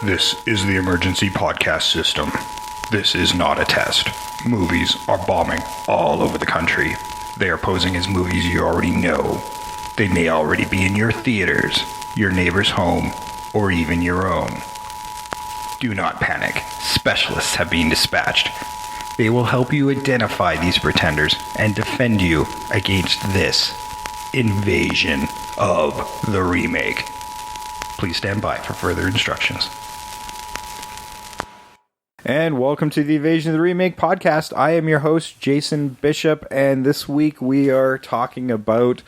This is the emergency podcast system. This is not a test. Movies are bombing all over the country. They are posing as movies you already know. They may already be in your theaters, your neighbor's home, or even your own. Do not panic. Specialists have been dispatched. They will help you identify these pretenders and defend you against this invasion of the remake. Please stand by for further instructions. And welcome to the Invasion of the Remake podcast. I am your host, Jason Bishop, and this week we are talking about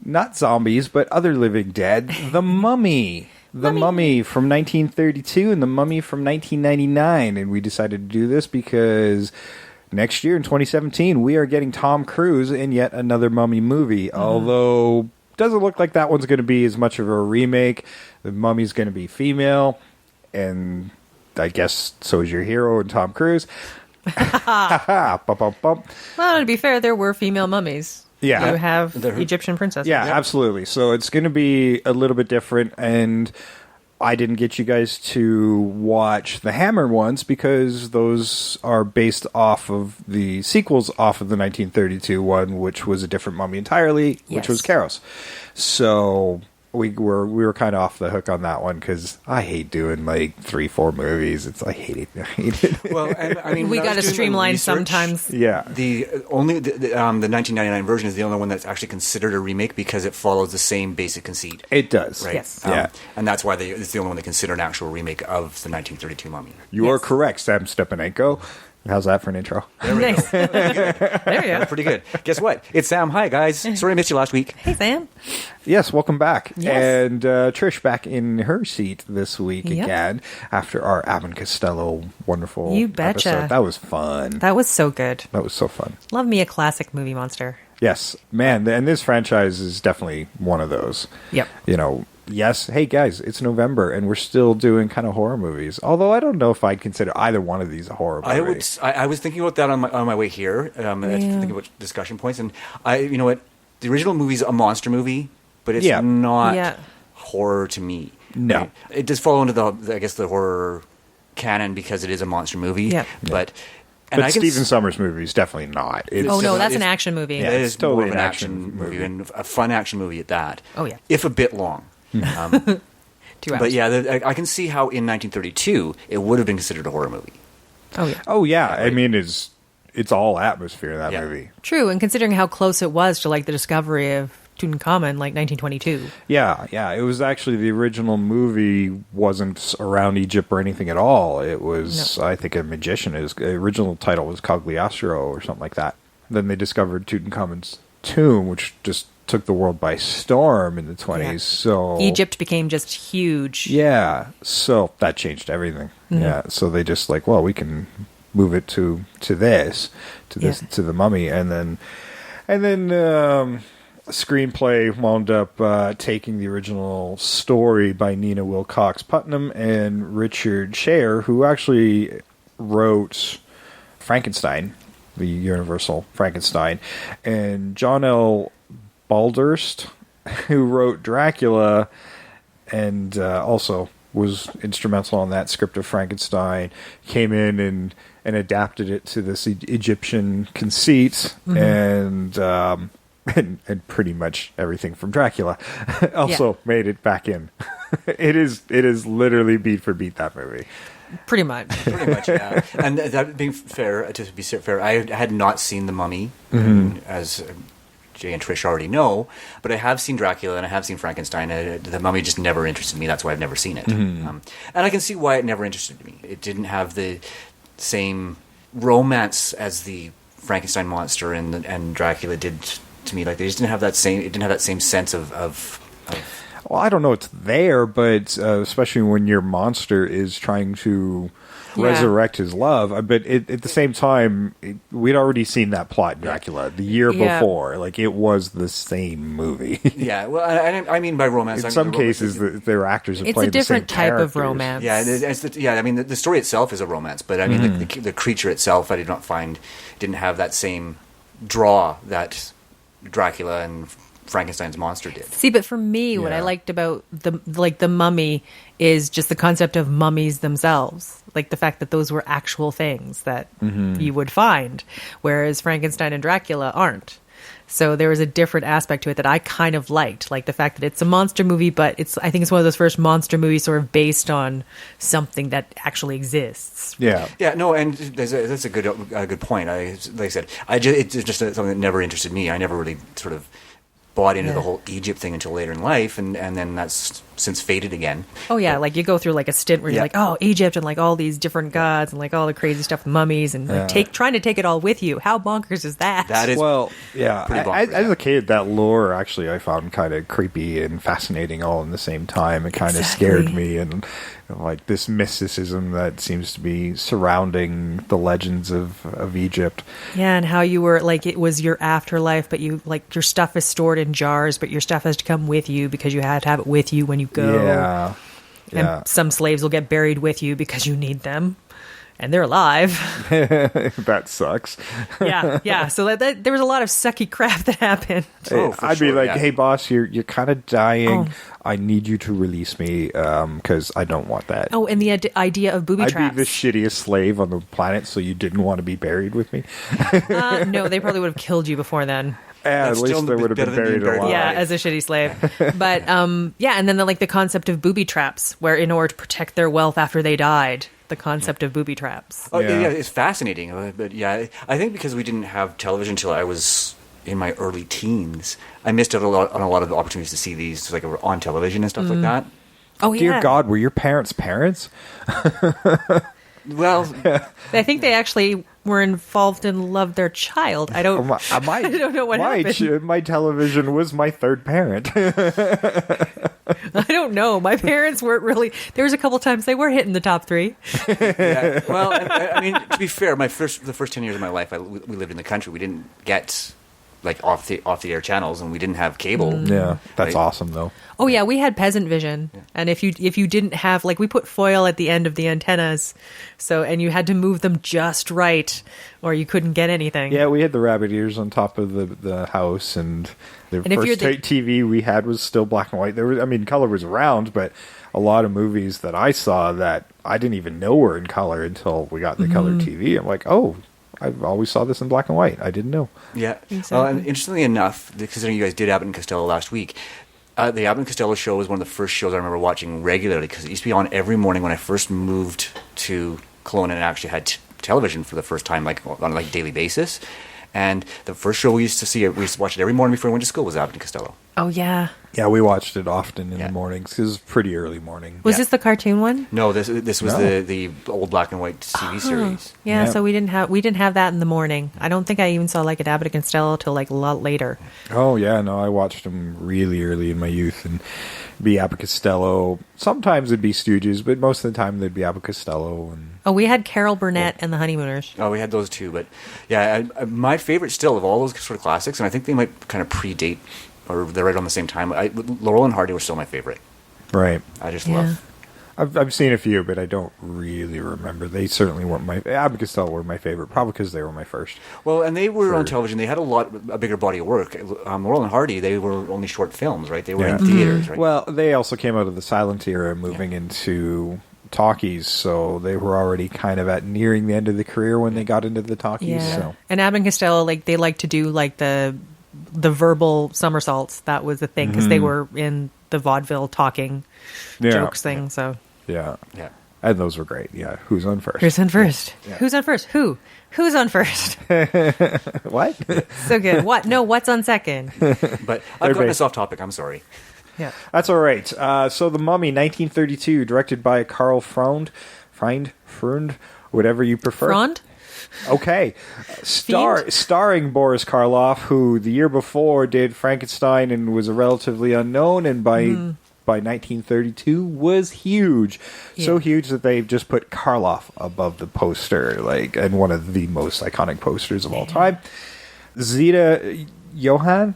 not zombies, but other living dead. The Mummy. The Mummy from 1932 and The Mummy from 1999. And we decided to do this because next year in 2017, we are getting Tom Cruise in yet another Mummy movie. Although, doesn't look like that one's going to be as much of a remake. The Mummy's going to be female, and I guess so is your hero and Tom Cruise. Well, to be fair, there were female mummies. Yeah. You have Egyptian princesses. Yeah, absolutely. So it's going to be a little bit different, and I didn't get you guys to watch the Hammer ones because those are based off of the sequels off of the 1932 one, which was a different mummy entirely, which was Pharaohs. So we were kind of off the hook on that one because I hate doing like 3-4 movies. I hate it. Well, and, I mean, we got to streamline sometimes. Yeah. The 1999 version is the only one that's actually considered a remake because it follows the same basic conceit. It does. Right? Yes. And that's why it's the only one they consider an actual remake of the 1932 Mummy. You are correct, Sam Stepanenko. How's that for an intro? There we Nice. go. There you go. Pretty good. Guess what? It's Sam. Hi, guys. Sorry I missed you last week. Hey, Sam. Yes, welcome back. Yes. And Trish back in her seat this week again after our Abbott and Costello wonderful You betcha. episode. That was fun. That was so good. That was so fun. Love me a classic movie monster. Yes, man, and this franchise is definitely one of those. Yep. You know, yes, hey guys, it's November and we're still doing kind of horror movies. Although I don't know if I'd consider either one of these a horror movie. I was thinking about that on my way here. Thinking about discussion points, and you know what? The original movie's a monster movie, but it's not horror to me. No, right? It does fall into the horror canon because it is a monster movie. Yeah. But Stephen Sommers movie is definitely not. That's an action movie. Yeah, it it's is totally more of an an action movie. and a fun action movie at that. Oh, yeah. If a bit long. 2 hours. But yeah, I can see how in 1932 it would have been considered a horror movie. Oh, yeah. Oh yeah, I mean it's all atmosphere in that movie. True, and considering how close it was to like the discovery of Tutankhamun, like 1922. Yeah. It was actually the original movie wasn't around Egypt or anything at all. It was, I think, a magician. His original title was Cagliostro or something like that. Then they discovered Tutankhamen's tomb, which just took the world by storm in the 20s. Yeah. So Egypt became just huge. Yeah, so that changed everything. Mm-hmm. Yeah, so they just like, well, we can move it to the Mummy, and then screenplay wound up taking the original story by Nina Wilcox Putnam and Richard Scher, who actually wrote Frankenstein, the Universal Frankenstein, and John L. Baldurst, who wrote Dracula and also was instrumental on that script of Frankenstein, came in and adapted it to this Egyptian conceit, and pretty much everything from Dracula also made it back in. It is literally beat for beat that movie. Pretty much. Yeah. And that being fair, I had not seen The Mummy, as Jay and Trish already know, but I have seen Dracula and I have seen Frankenstein. The Mummy just never interested me. That's why I've never seen it. And I can see why it never interested me. It didn't have the same romance as the Frankenstein monster and Dracula did to me. Like they just didn't have that same. It didn't have that same sense of Well, I don't know it's there, but especially when your monster is trying to resurrect his love. But at the same time, we'd already seen that plot in Dracula the year before. Like, it was the same movie. Yeah, well, I mean by romance. In some cases, their actors are playing the same It's a different type of characters. romance. Yeah, I mean, the story itself is a romance, but I mean, the creature itself, didn't have that same draw that Dracula and Frankenstein's monster did. See, but for me, what I Yeah. liked about the Mummy is just the concept of mummies themselves, like the fact that those were actual things that you would find, whereas Frankenstein and Dracula aren't. So there was a different aspect to it that I kind of liked, like the fact that it's a monster movie, but I think it's one of those first monster movies sort of based on something that actually exists. Yeah. Yeah, no, and that's a good point. Like I said, it's just something that never interested me. I never really sort of bought into the whole Egypt thing until later in life, and then that's since faded again. Oh yeah, like you go through like a stint where you're like, oh, Egypt and like all these different gods and like all the crazy stuff with mummies and like trying to take it all with you. How bonkers is that? That is Well, yeah. pretty bonkers, As a kid, that lore actually I found kind of creepy and fascinating all in the same time. It kind of scared me, and like this mysticism that seems to be surrounding the legends of Egypt. Yeah, and how you were like it was your afterlife, but you like your stuff is stored in jars, but your stuff has to come with you because you had to have it with you when you go. Yeah. Yeah. And some slaves will get buried with you because you need them. And they're alive. That sucks. Yeah. So that there was a lot of sucky crap that happened. Oh, for I'd be sure, like, yeah. hey, boss, you're kind of dying. Oh. I need you to release me because I don't want that. Oh, and the idea of booby I'd traps. be the shittiest slave on the planet, so you didn't want to be buried with me. No, they probably would have killed you before then. At That's least still they would have better been than being buried buried alive. Yeah, alive. as a shitty slave. But yeah, and then the concept of booby traps, where in order to protect their wealth after they died, the concept of booby traps. Oh, Yeah. yeah, it's fascinating. But yeah, I think because we didn't have television until I was in my early teens, I missed out on a lot of the opportunities to see these like on television and stuff like that. Oh yeah. Dear God, were your parents? Well, I think they actually were involved and loved their child. I don't. I don't know what happened. My television was my third parent. I don't know. My parents weren't really. There was a couple times they were hitting the top 3. yeah. Well, I mean, to be fair, the first 10 years of my life, we lived in the country. We didn't get like off the air channels, and we didn't have cable. Yeah, that's Right. awesome though. Oh yeah, we had peasant vision, and if you didn't have like we put foil at the end of the antennas, and you had to move them just right, or you couldn't get anything. Yeah, we had the rabbit ears on top of the house, and the And if you're first the- TV we had was still black and white. Color was around, but a lot of movies that I saw that I didn't even know were in color until we got the color TV. I'm like, oh, I always saw this in black and white. I didn't know. Yeah. Exactly. Well, and interestingly enough, considering you guys did Abbott and Costello last week, the Abbott and Costello show was one of the first shows I remember watching regularly because it used to be on every morning when I first moved to Kelowna and actually had television for the first time, like on a daily basis. And the first show we used to watch it every morning before we went to school was Abbott and Costello. Oh yeah. Yeah, we watched it often in Yeah. the mornings because it was pretty early morning. Was this the cartoon one? No, this was No. the old black and white TV series. Yeah, Yeah. so we didn't have that in the morning. I don't think I even saw like an Abbott and Costello till like a lot later. Oh yeah, no, I watched them really early in my youth, and be Abbott Costello. Sometimes it'd be Stooges, but most of the time they'd be Abbott Costello. And Oh, we had Carol Burnett and the Honeymooners. Oh, we had those too, but yeah, my favorite still of all those sort of classics, and I think they might kind of predate, or they're right on the same time. Laurel and Hardy were still my favorite. right, I just Yeah. love. I've seen a few, but I don't really remember. They certainly weren't my Abbott Costello were my favorite, probably because they were my first. Well, and they were on For- television. They had a bigger body of work. Laurel and Hardy, they were only short films, right? They were Yeah. in theaters, right? Well, they also came out of the silent era, moving into talkies, so they were already kind of at nearing the end of the career when they got into the talkies. Yeah. So And Abbott and Costello, like they like to do like the verbal somersaults. That was the thing because they were in the vaudeville talking jokes thing. So yeah, yeah. and those were great. Yeah, who's on first? who's on first? Yeah. Who's on first? Who's on first? What? So good. What? No, what's on second? But I've gotten Okay. us off topic. I'm sorry. Yeah. That's all right. So The Mummy, 1932, directed by Karl Freund, whatever you prefer. Frond? Okay. Starring Boris Karloff, who the year before did Frankenstein and was a relatively unknown, and by 1932 was huge. So Yeah. huge that they've just put Karloff above the poster, and one of the most iconic posters of all time. Zita Johann?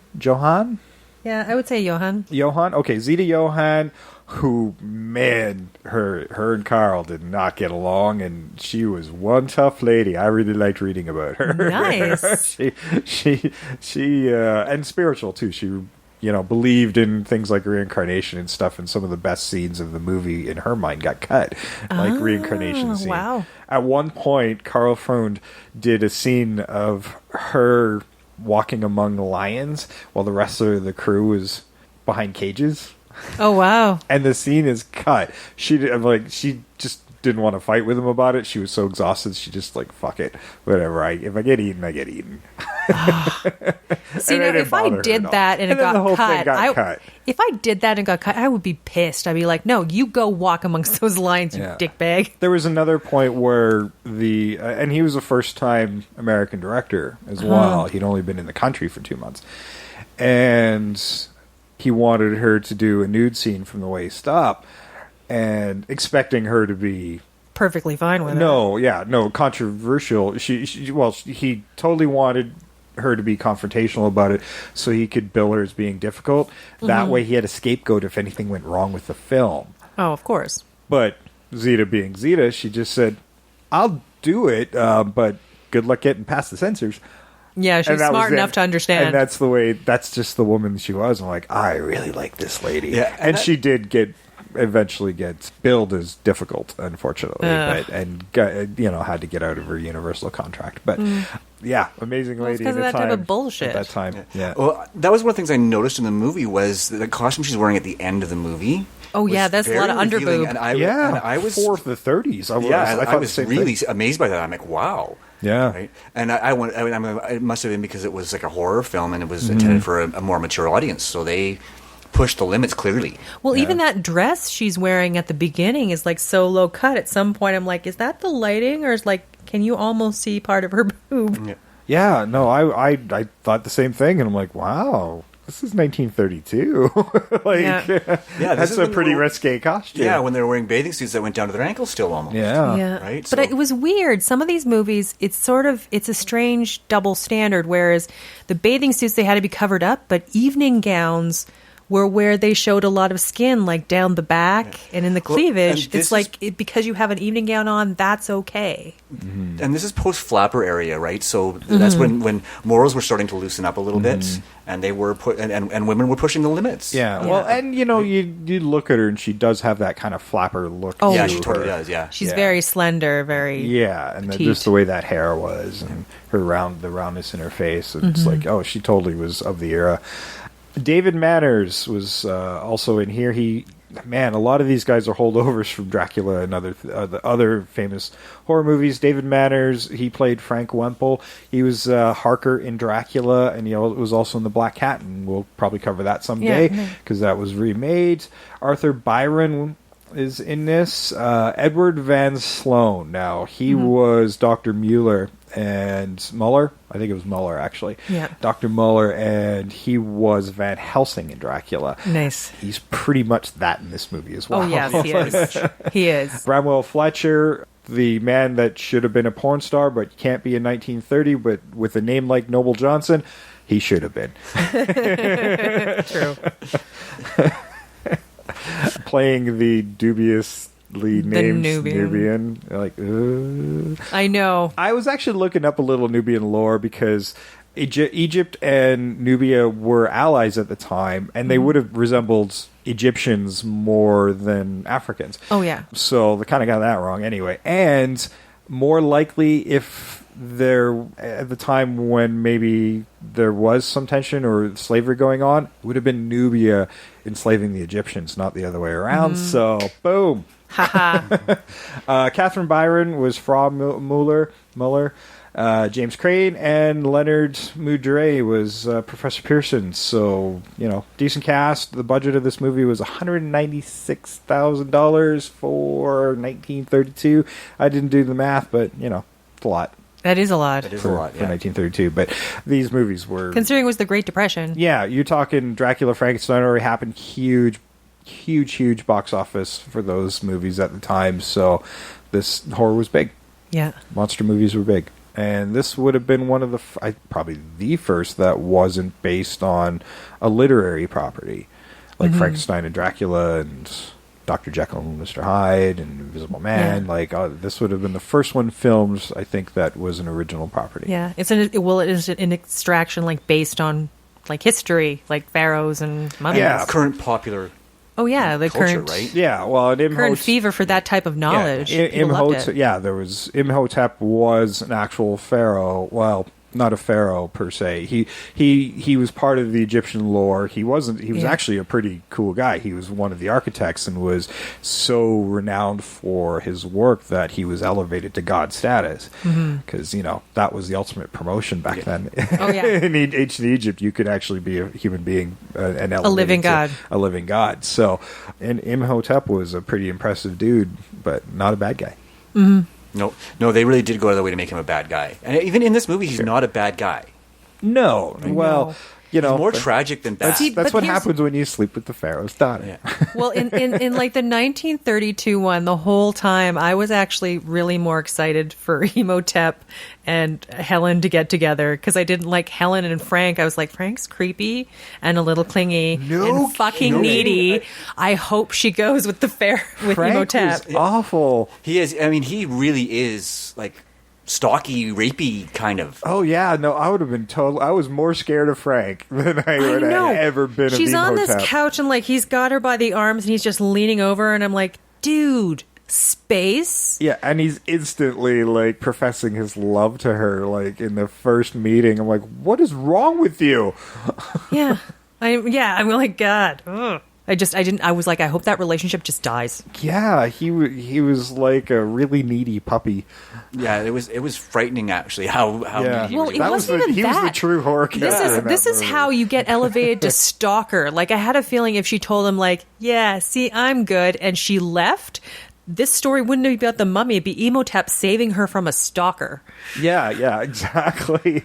Yeah, I would say Johann. Okay, Zita Johann, who, man, her and Carl did not get along, and she was one tough lady. I really liked reading about her. Nice. she and spiritual too. She believed in things like reincarnation and stuff, and some of the best scenes of the movie in her mind got cut, like reincarnation scene. Wow. At one point, Carl Freund did a scene of her walking among lions while the rest of the crew was behind cages. Oh, wow. And the scene is cut. She just didn't want to fight with him about it. She was so exhausted. She just fuck it, whatever. If I get eaten, I get eaten. See, now, if I did that and it got cut, if I did that and got cut, I would be pissed. I'd be like, "No, you go walk amongst those lions, you dickbag." There was another point where and he was a first-time American director as well. He'd only been in the country for 2 months, and he wanted her to do a nude scene from the waist up, and expecting her to be perfectly fine with it. No, controversial. He totally wanted her to be confrontational about it so he could bill her as being difficult. That way he had a scapegoat if anything went wrong with the film. Oh, of course. But Zeta being Zeta, she just said, I'll do it, but good luck getting past the censors. Yeah, she's smart enough to understand. And that's just the woman she was. I'm like, I really like this lady. Yeah, and she did eventually get billed as difficult, unfortunately, had to get out of her Universal contract. But amazing lady. Because of that type of bullshit. At that time, yeah. Well, that was one of the things I noticed in the movie was the costume she's wearing at the end of the movie. Oh yeah, that's a lot of underboob. And I was for the 30s. I was really amazed by that. I'm like, wow. Yeah, right. And it must have been because it was like a horror film and it was intended for a more mature audience, so they pushed the limits clearly. Well, even that dress she's wearing at the beginning is so low cut. At some point, I'm like, is that the lighting, or is can you almost see part of her boob? Yeah. No, I thought the same thing, and I'm like, wow. This is 1932. That's a pretty risque costume. Yeah, when they were wearing bathing suits that went down to their ankles still almost. Yeah. Right? But it was weird. Some of these movies, it's a strange double standard, whereas the bathing suits, they had to be covered up, but evening gowns were where they showed a lot of skin, down the back and in the cleavage. It's because you have an evening gown on, that's okay. Mm-hmm. And this is post-flapper area, right? So that's when morals were starting to loosen up a little bit, and they were and women were pushing the limits. Yeah. Well, and you look at her, and she does have that kind of flapper look. Oh, yeah, she totally does. Yeah, she's very slender, very and just the way that hair was, and the roundness in her face. And it's she totally was of the era. David Manners was also in here. A lot of these guys are holdovers from Dracula and the other famous horror movies. David Manners, he played Frank Wemple. He was Harker in Dracula, and he was also in The Black Cat, and we'll probably cover that someday because that was remade. Arthur Byron is in this. Edward Van Sloan. Now, he was Dr. Mueller and Muller. I think it was Muller, actually. Yeah. Dr. Muller, and he was Van Helsing in Dracula. Nice. He's pretty much that in this movie as well. Oh, yes, he is. He is. Bramwell Fletcher, the man that should have been a porn star but can't be in 1930, but with a name like Noble Johnson, he should have been. True. Playing the dubiously named Nubian. I know. I was actually looking up a little Nubian lore because Egypt and Nubia were allies at the time, and they would have resembled Egyptians more than Africans. Oh, yeah. So they kind of got that wrong anyway. And more likely, if at the time when maybe there was some tension or slavery going on, it would have been Nubia enslaving the Egyptians, not the other way around. So, boom. Catherine Byron was Frau Muller. James Crane and Leonard Mudre was Professor Pearson. So, decent cast. The budget of this movie was $196,000 for 1932. I didn't do the math, but, it's a lot. That is a lot. It is a lot, for 1932. But these movies were... Considering it was the Great Depression. Yeah, you're talking Dracula, Frankenstein already happened. Huge box office for those movies at the time. So this horror was big. Yeah. Monster movies were big. And this would have been one of probably the first that wasn't based on a literary property. Like Frankenstein and Dracula and Dr. Jekyll and Mr. Hyde and Invisible Man. Yeah. This would have been the first one filmed, I think, that was an original property. Yeah. It is an extraction based on like history, like pharaohs and mummies. Yeah. Current popular Oh yeah, the culture, current right? Yeah, well, and current fever for that type of knowledge. People loved it. Yeah, there was Imhotep was an actual pharaoh. Well, not a pharaoh per se. He was part of the Egyptian lore. He was actually a pretty cool guy. He was one of the architects and was so renowned for his work that he was elevated to god status. Because that was the ultimate promotion back then. Oh yeah. In ancient Egypt, you could actually be a human being, and A living god. a living god. So, and Imhotep was a pretty impressive dude, but not a bad guy. No, they really did go out of their way to make him a bad guy. And even in this movie, he's not a bad guy. No, well, He's more tragic than bad. That's what happens when you sleep with the Pharaoh's daughter. Yeah. Well, in like the 1932 one, the whole time I was actually really more excited for Imhotep and Helen to get together because I didn't like Helen and Frank. I was like, Frank's creepy and a little clingy and fucking needy. I hope she goes with Frank Imhotep. was awful. He is. I mean, he really is like stalky, rapey kind of. Oh yeah, no, I would have been I was more scared of Frank than I would have ever been. She's of on Imhotep. this couch and like he's got her by the arms and he's just leaning over and I'm like, dude, space. Yeah, and he's instantly like professing his love to her, like in the first meeting. I'm like, what is wrong with you? Yeah, I'm like, God. Ugh. I was like, I hope that relationship just dies. Yeah, he was like a really needy puppy. Yeah, it was frightening actually. How Yeah. Well, it wasn't even he was the that. true horror character. This is how you get elevated to stalker. Like, I had a feeling if she told him, like, yeah, see, I'm good, and she left, this story wouldn't be about the mummy. It'd be Imhotep saving her from a stalker. Yeah, exactly.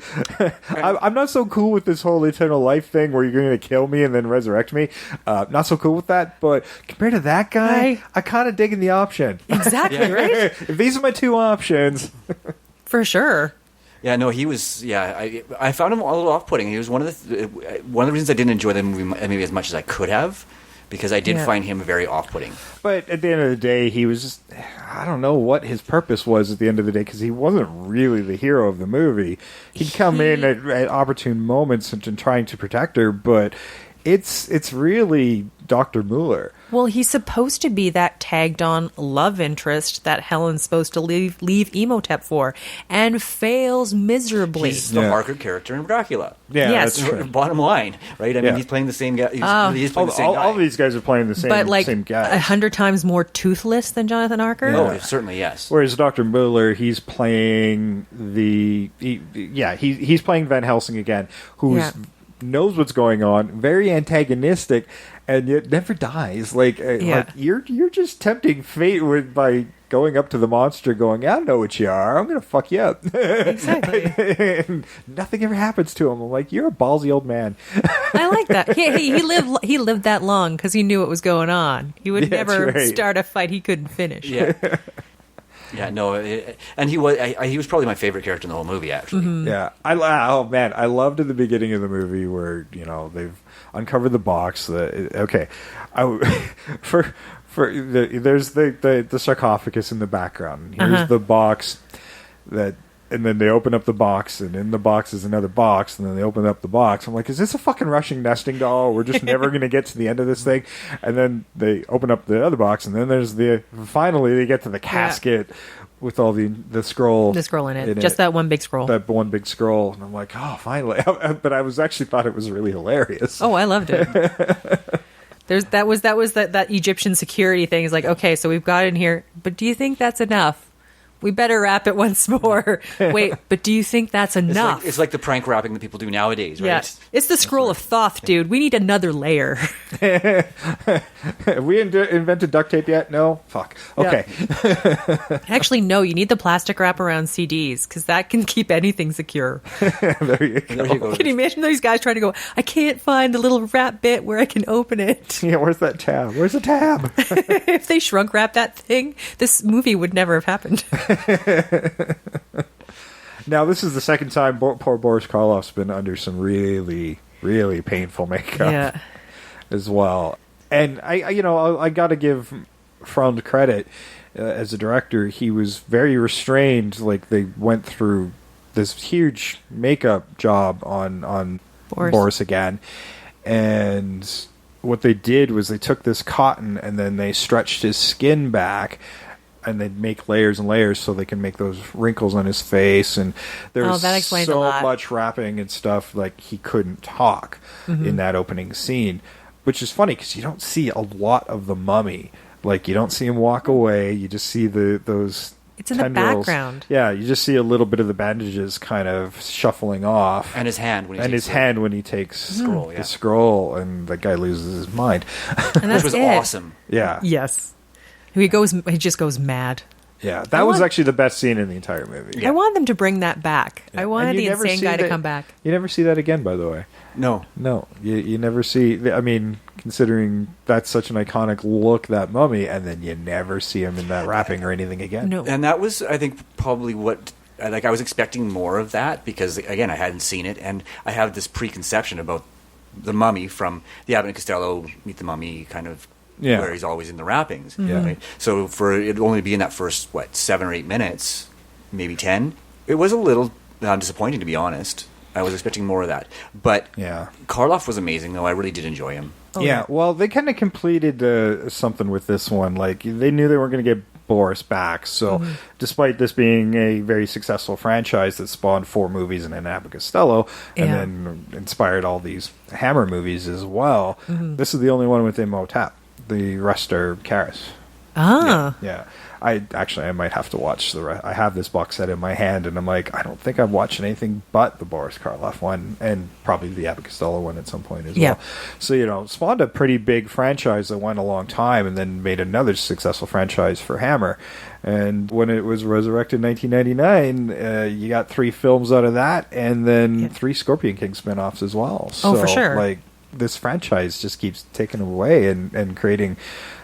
I'm not so cool with this whole eternal life thing where you're going to kill me and then resurrect me. Not so cool with that, but compared to that guy, I kind of digging the option. Exactly, right? If these are my two options. For sure. Yeah, no, he was. Yeah, I found him a little off-putting. He was one of the reasons I didn't enjoy the movie maybe as much as I could have, because I did find him very off-putting. But at the end of the day, he was just, I don't know what his purpose was at the end of the day, because he wasn't really the hero of the movie. He'd come in at opportune moments and trying to protect her, but it's really Dr. Mueller. Well, he's supposed to be that tagged on love interest that Helen's supposed to leave Imhotep for, and fails miserably. He's the Harker character in Dracula. Yeah, Yes. that's true. Bottom line, right? I mean, he's playing the same guy. He's playing the same guy. All these guys are playing the same, but like same guy. 100 times more toothless than Jonathan Harker. Oh, certainly, yes. Whereas Dr. Mueller, he's playing he's playing Van Helsing again, who knows what's going on, very antagonistic, and yet never dies. Like you're just tempting fate by going up to the monster, going, I know what you are. I'm gonna fuck you up. Exactly. And nothing ever happens to him. I'm like, you're a ballsy old man. I like that. He lived that long because he knew what was going on. He would never start a fight he couldn't finish. Yeah. Yeah, no, and he was probably my favorite character in the whole movie, actually. Mm-hmm. Yeah, I loved at the beginning of the movie where they've uncovered the box. There's the sarcophagus in the background. Here's the box and then they open up the box, and in the box is another box, and then they open up the box. I'm like, is this a fucking Russian nesting doll? We're just never going to get to the end of this thing. And then they open up the other box, and then finally they get to the casket with all the scroll. The scroll in it. Just that one big scroll. That one big scroll. And I'm like, oh, finally. But I thought it was really hilarious. Oh, I loved it. That Egyptian security thing is like, okay, so we've got it in here, but do you think that's enough? We better wrap it once more. Wait, but do you think that's enough? It's like the prank wrapping that people do nowadays, right? Yeah. It's the scroll of Thoth, dude. We need another layer. Have we invented duct tape yet? No? Fuck. Okay. Yeah. Actually, no. You need the plastic wrap around CDs because that can keep anything secure. There you go. Can you imagine those guys trying to go, I can't find the little wrap bit where I can open it? Yeah, where's that tab? Where's the tab? If they shrunk wrap that thing, this movie would never have happened. Now, this is the second time poor Boris Karloff's been under some really, really painful makeup as well. And I got to give Freund credit as a director. He was very restrained. Like, they went through this huge makeup job on Boris again. And what they did was they took this cotton and then they stretched his skin back, and they'd make layers and layers so they can make those wrinkles on his face. And there's that explains a so lot. much wrapping and stuff, like he couldn't talk in that opening scene, which is funny because you don't see a lot of the mummy. Like, you don't see him walk away. You just see those It's in tendrils. the background. Yeah, you just see a little bit of the bandages kind of shuffling off. And his hand when he takes scroll, the yeah. scroll, and the guy loses his mind. And that's Which was it. awesome. Yeah. Yes. He just goes mad. Yeah, that was actually the best scene in the entire movie. I want them to bring that back. I wanted And the you never insane see guy to that- come back. You never see that again, by the way. No. No, you never see. I mean, considering that's such an iconic look, that mummy, and then you never see him in that wrapping or anything again. No. And that was, I think, probably what... Like, I was expecting more of that because, again, I hadn't seen it, and I have this preconception about the mummy from the Abbott and Costello Meet the Mummy kind of... Yeah. Where he's always in the wrappings. Yeah. Right? So for it only to be in that first, 7 or 8 minutes, maybe 10, it was a little disappointing, to be honest. I was expecting more of that. But Yeah. Karloff was amazing, though. I really did enjoy him. Yeah, well, they kind of completed something with this one. Like, they knew they weren't going to get Boris back, so despite this being a very successful franchise that spawned 4 movies and an Abbott Costello, and Yeah. then inspired all these Hammer movies as well, this is the only one with Imhotep. The rest are Karis. Ah. Yeah. I might have to watch the rest. I have this box set in my hand, and I'm like, I don't think I've watched anything but the Boris Karloff one, and probably the Abbott Costello one at some point as Yeah. well. So, spawned a pretty big franchise that went a long time, and then made another successful franchise for Hammer. And when it was resurrected in 1999, you got 3 films out of that, and then 3 Scorpion King spinoffs as well. Oh, for sure. Like, this franchise just keeps taking away and creating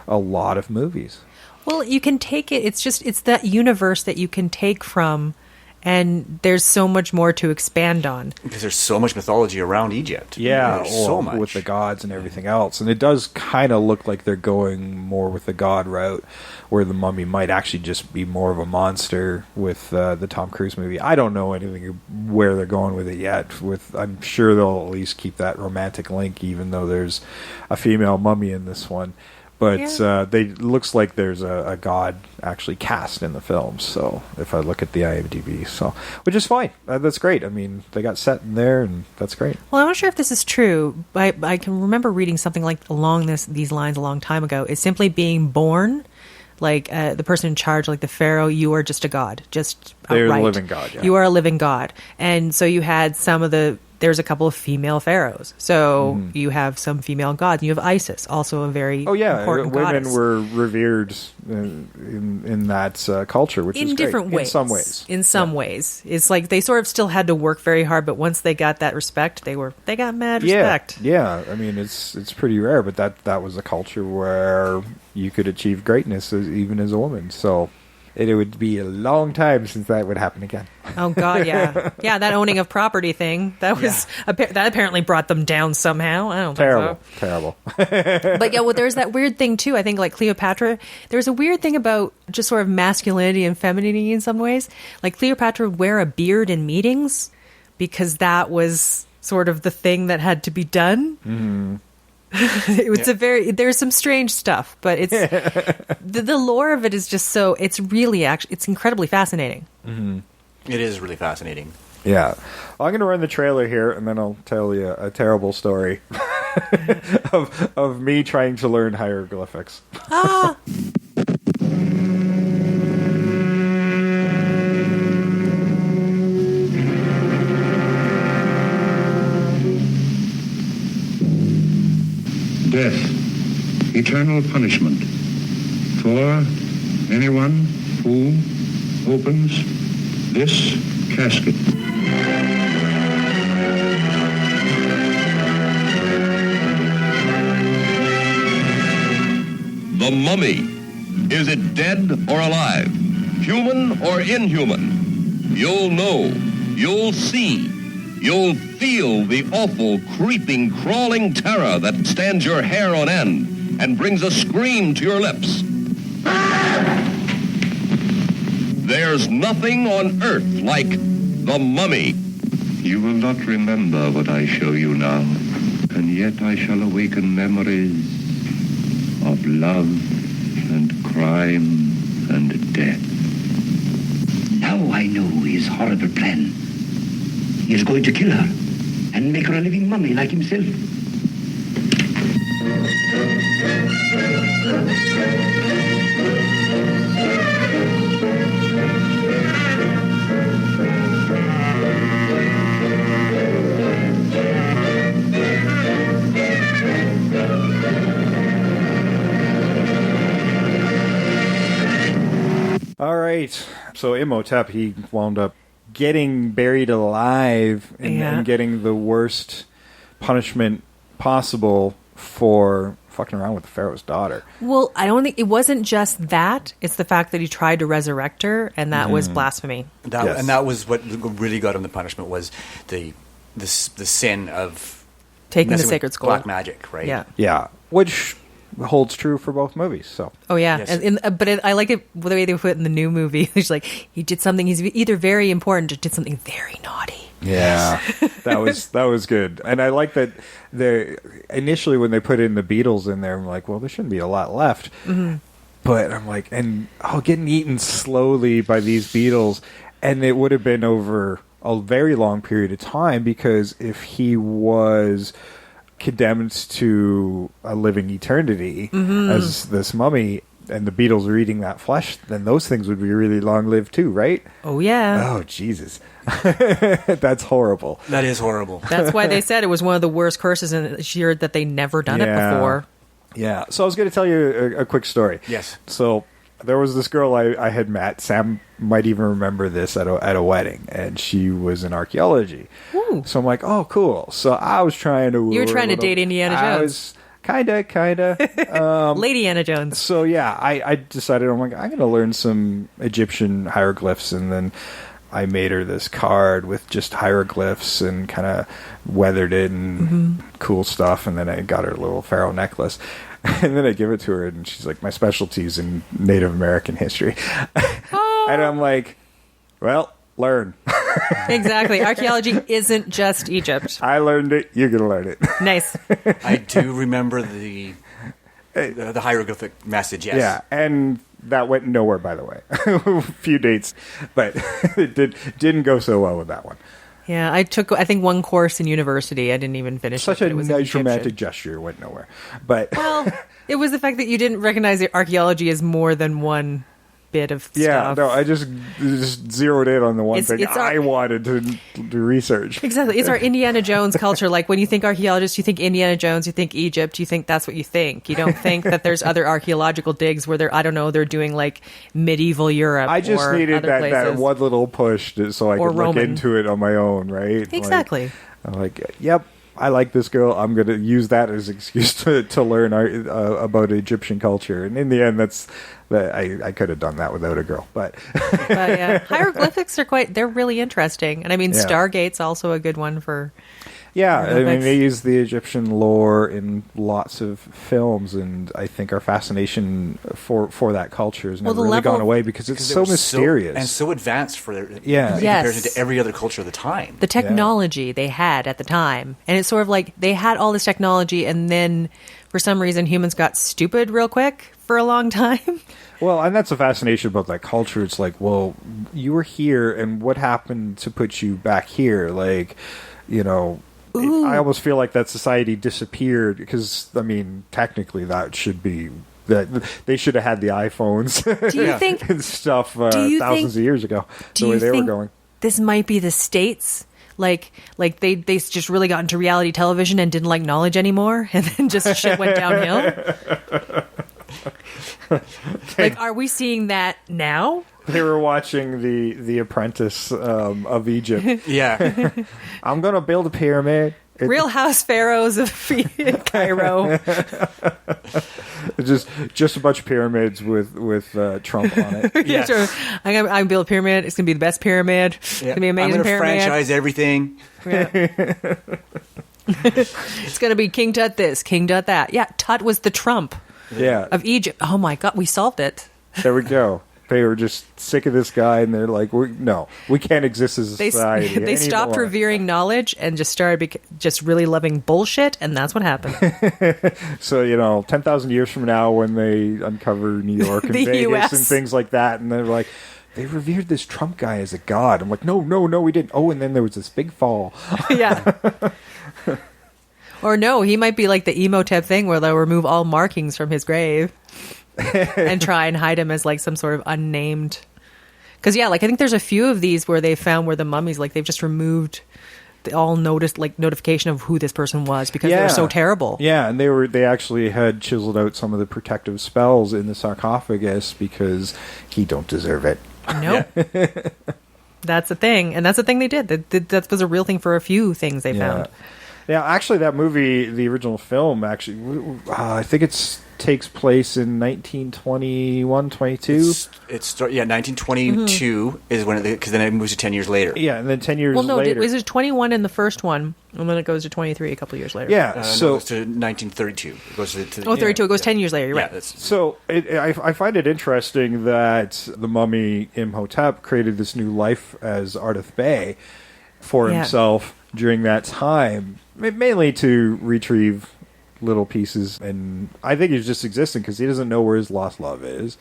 a lot of movies. Well, you can take it. It's that universe that you can take from, and there's so much more to expand on. Because there's so much mythology around Egypt. Yeah, There's so much. with the gods and everything else. And it does kind of look like they're going more with the god route, where the mummy might actually just be more of a monster with the Tom Cruise movie. I don't know anything where they're going with it yet. I'm sure they'll at least keep that romantic link, even though there's a female mummy in this one. But looks like there's a god actually cast in the film. So if I look at the IMDb, which is fine. That's great. I mean, they got set in there, and that's great. Well, I'm not sure if this is true. I can remember reading something like along these lines a long time ago. It's simply being born, like the person in charge, like the pharaoh. You are just a god, just They're outright. the living god. Yeah. You are a living god, and so you had there's a couple of female pharaohs. So you have some female gods. You have Isis, also a very important women goddess. were revered in that culture, which is in great. different ways. In some ways, ways, it's like they sort of still had to work very hard, but once they got that respect, they got mad respect. Yeah. I mean, it's pretty rare, but that was a culture where you could achieve greatness even as a woman. So it would be a long time since that would happen again. Oh God, yeah, yeah. That owning of property thing that apparently brought them down somehow. I don't think so. Terrible. But yeah, well, there's that weird thing too. I think like Cleopatra, there's a weird thing about just sort of masculinity and femininity in some ways. Like Cleopatra would wear a beard in meetings because that was sort of the thing that had to be done. Mm-hmm. There's some strange stuff, but it's the lore of it is just so it's incredibly fascinating. Mm-hmm. It is really fascinating. Yeah. I'm going to run the trailer here, and then I'll tell you a terrible story of me trying to learn hieroglyphics. Ah. Death, eternal punishment for anyone who opens this casket. The mummy. Is it dead or alive? Human or inhuman? You'll know. You'll see. You'll feel the awful, creeping, crawling terror that stands your hair on end and brings a scream to your lips. There's nothing on earth like the mummy. You will not remember what I show you now, and yet I shall awaken memories of love and crime and death. Now I know his horrible plan. He is going to kill her and make her a living mummy like himself. All right. So Imhotep, he wound up getting buried alive and getting the worst punishment possible for fucking around with the Pharaoh's daughter. Well, I don't think it wasn't just that. It's the fact that he tried to resurrect her, and that was blasphemy. And that was what really got him the punishment, was the sin of Taking the messing with sacred scroll. black magic, right? Yeah. Yeah. Which holds true for both movies. So Oh yeah, Yes. but I like it the way they put it in the new movie. It's like he did something. He's either very important or did something very naughty. yeah, that was good. And I like that initially when they put in the Beatles in there, I'm like, well, there shouldn't be a lot left. But I'm like, getting eaten slowly by these beetles, and it would have been over a very long period of time, because if he was condemned to a living eternity as this mummy, and the beetles are eating that flesh, then those things would be really long-lived too, right? Oh yeah. Oh, Jesus. That's horrible. That is horrible. That's why they said it was one of the worst curses, and sheer that they never done it before. Yeah. So I was going to tell you a quick story. Yes. So there was this girl I had met. Sam might even remember this at a wedding, and she was in archaeology. Ooh. So I'm like, oh, cool. So I was trying to... You were trying to date Indiana Jones. I was kinda. Lady Anna Jones. So yeah, I decided, I'm going to learn some Egyptian hieroglyphs, and then I made her this card with just hieroglyphs and kind of weathered it and cool stuff, and then I got her a little pharaoh necklace. And then I give it to her, and she's like, my specialty's in Native American history. And I'm like, well, learn. Exactly. Archaeology isn't just Egypt. I learned it. You're going to learn it. Nice. I do remember the hieroglyphic message, yes. Yeah, and that went nowhere, by the way. A few dates, but it didn't go so well with that one. Yeah, I took, I think, one course in university. I didn't even finish Such it. But a it was in nice romantic Egyptian. gesture, went nowhere. But Well, it was the fact that you didn't recognize that archaeology is more than one bit of yeah, stuff. no, I just zeroed in on the one thing it's our- I wanted to do research. Exactly. It's our Indiana Jones culture. Like, when you think archaeologist, you think Indiana Jones, you think Egypt, you think that's what you think. You don't think that there's other archaeological digs where they're doing like medieval Europe. I just or needed other that places. one little push so I Or could look Roman. into it on my own, right? Exactly. I'm like, yep, I like this girl. I'm going to use that as an excuse to learn about Egyptian culture. And in the end, I could have done that without a girl. But But yeah, hieroglyphics they're really interesting. And I mean, Yeah. Stargate's also a good one for... yeah, I mean, Hieroglyphics. they use the Egyptian lore in lots of films, and I think our fascination for that culture has Well, never the really level- gone away because it's Because they so were mysterious. and so advanced for their Yeah. in Yes. comparison to every other culture of the time. the technology they had at the time. And it's sort of like they had all this technology, and then for some reason humans got stupid real quick for a long time. Well, and that's a fascination about that culture. It's like, well, you were here, and what happened to put you back here? Like, you know, I almost feel like that society disappeared because, I mean, technically that should be that they should have had the iPhones Do you think and stuff Do you thousands think- of years ago. do The way you they were think going. this might be the States? Like they just really got into reality television and didn't like knowledge anymore, and then just shit went downhill. Like, are we seeing that now? They were watching the Apprentice of Egypt. Yeah. I'm gonna build a pyramid. Real House Pharaohs of Cairo. Just a bunch of pyramids with Trump on it. Yes. Sure. I'm gonna build a pyramid. It's gonna be the best pyramid. It's Yeah. gonna be an amazing I'm gonna pyramid. franchise everything. Yeah. It's gonna be King Tut this, King Tut that. Yeah, Tut was the Trump Yeah, of Egypt. Oh my God, we solved it. there we go. They were just sick of this guy, and they're like, "No, we can't exist as a society." They stopped anymore. revering knowledge and just started just really loving bullshit, and that's what happened. So 10,000 years from now, when they uncover New York and The Vegas US. and things like that, and they're like, "They revered this Trump guy as a god." I'm like, "No, we didn't." Oh, and then there was this big fall. Yeah. Or no, he might be like the Imhotep thing where they'll remove all markings from his grave and try and hide him as like some sort of unnamed. Because I think there's a few of these where they found where the mummies, like they've just removed all notification of who this person was because they were so terrible. Yeah, and they actually had chiseled out some of the protective spells in the sarcophagus because he don't deserve it. Nope. That's the thing, and that's the thing they did. That was a real thing for a few things they found. Yeah, actually, that movie, the original film, actually, I think takes place in 1921, 22. It's 1922 is when because then it moves to 10 years later. Yeah, and then 10 years later. later. Was it 21 in the first one, and then it goes to 23 a couple of years later? Yeah, no, so it goes to 1932. It goes to 32. It goes 10 years later. You're right. So I find it interesting that the mummy Imhotep created this new life as Ardith Bey for himself during that time, mainly to retrieve little pieces, and I think he's just existing because he doesn't know where his lost love is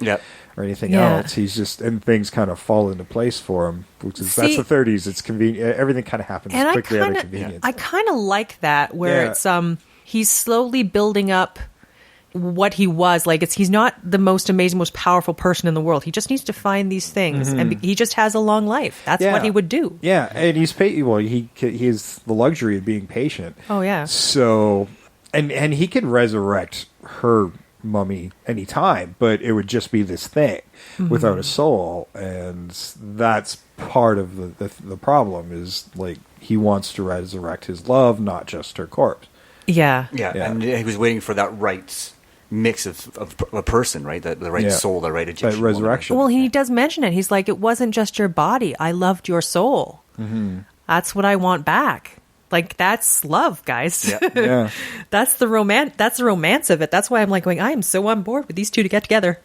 or anything else. He's just, and things kind of fall into place for him, which is that's the 30s. It's convenient. Everything kind of happens quickly out of convenience. I kind of like that where it's he's slowly building up what he was. Like he's not the most amazing, most powerful person in the world. He just needs to find these things, and he just has a long life. That's what he would do. Yeah, and he's he has the luxury of being patient. Oh yeah. So, and he can resurrect her mummy anytime, but it would just be this thing without a soul, and that's part of the problem. Is like he wants to resurrect his love, not just her corpse. Yeah. And he was waiting for that right mix of a person, right? The right soul, the right Egyptian that resurrection. Well, he does mention it. He's like, it wasn't just your body. I loved your soul. That's what I want back. Like, that's love, guys. Yeah. That's the romance of it. That's why I'm like going, I am so on board with these two to get together.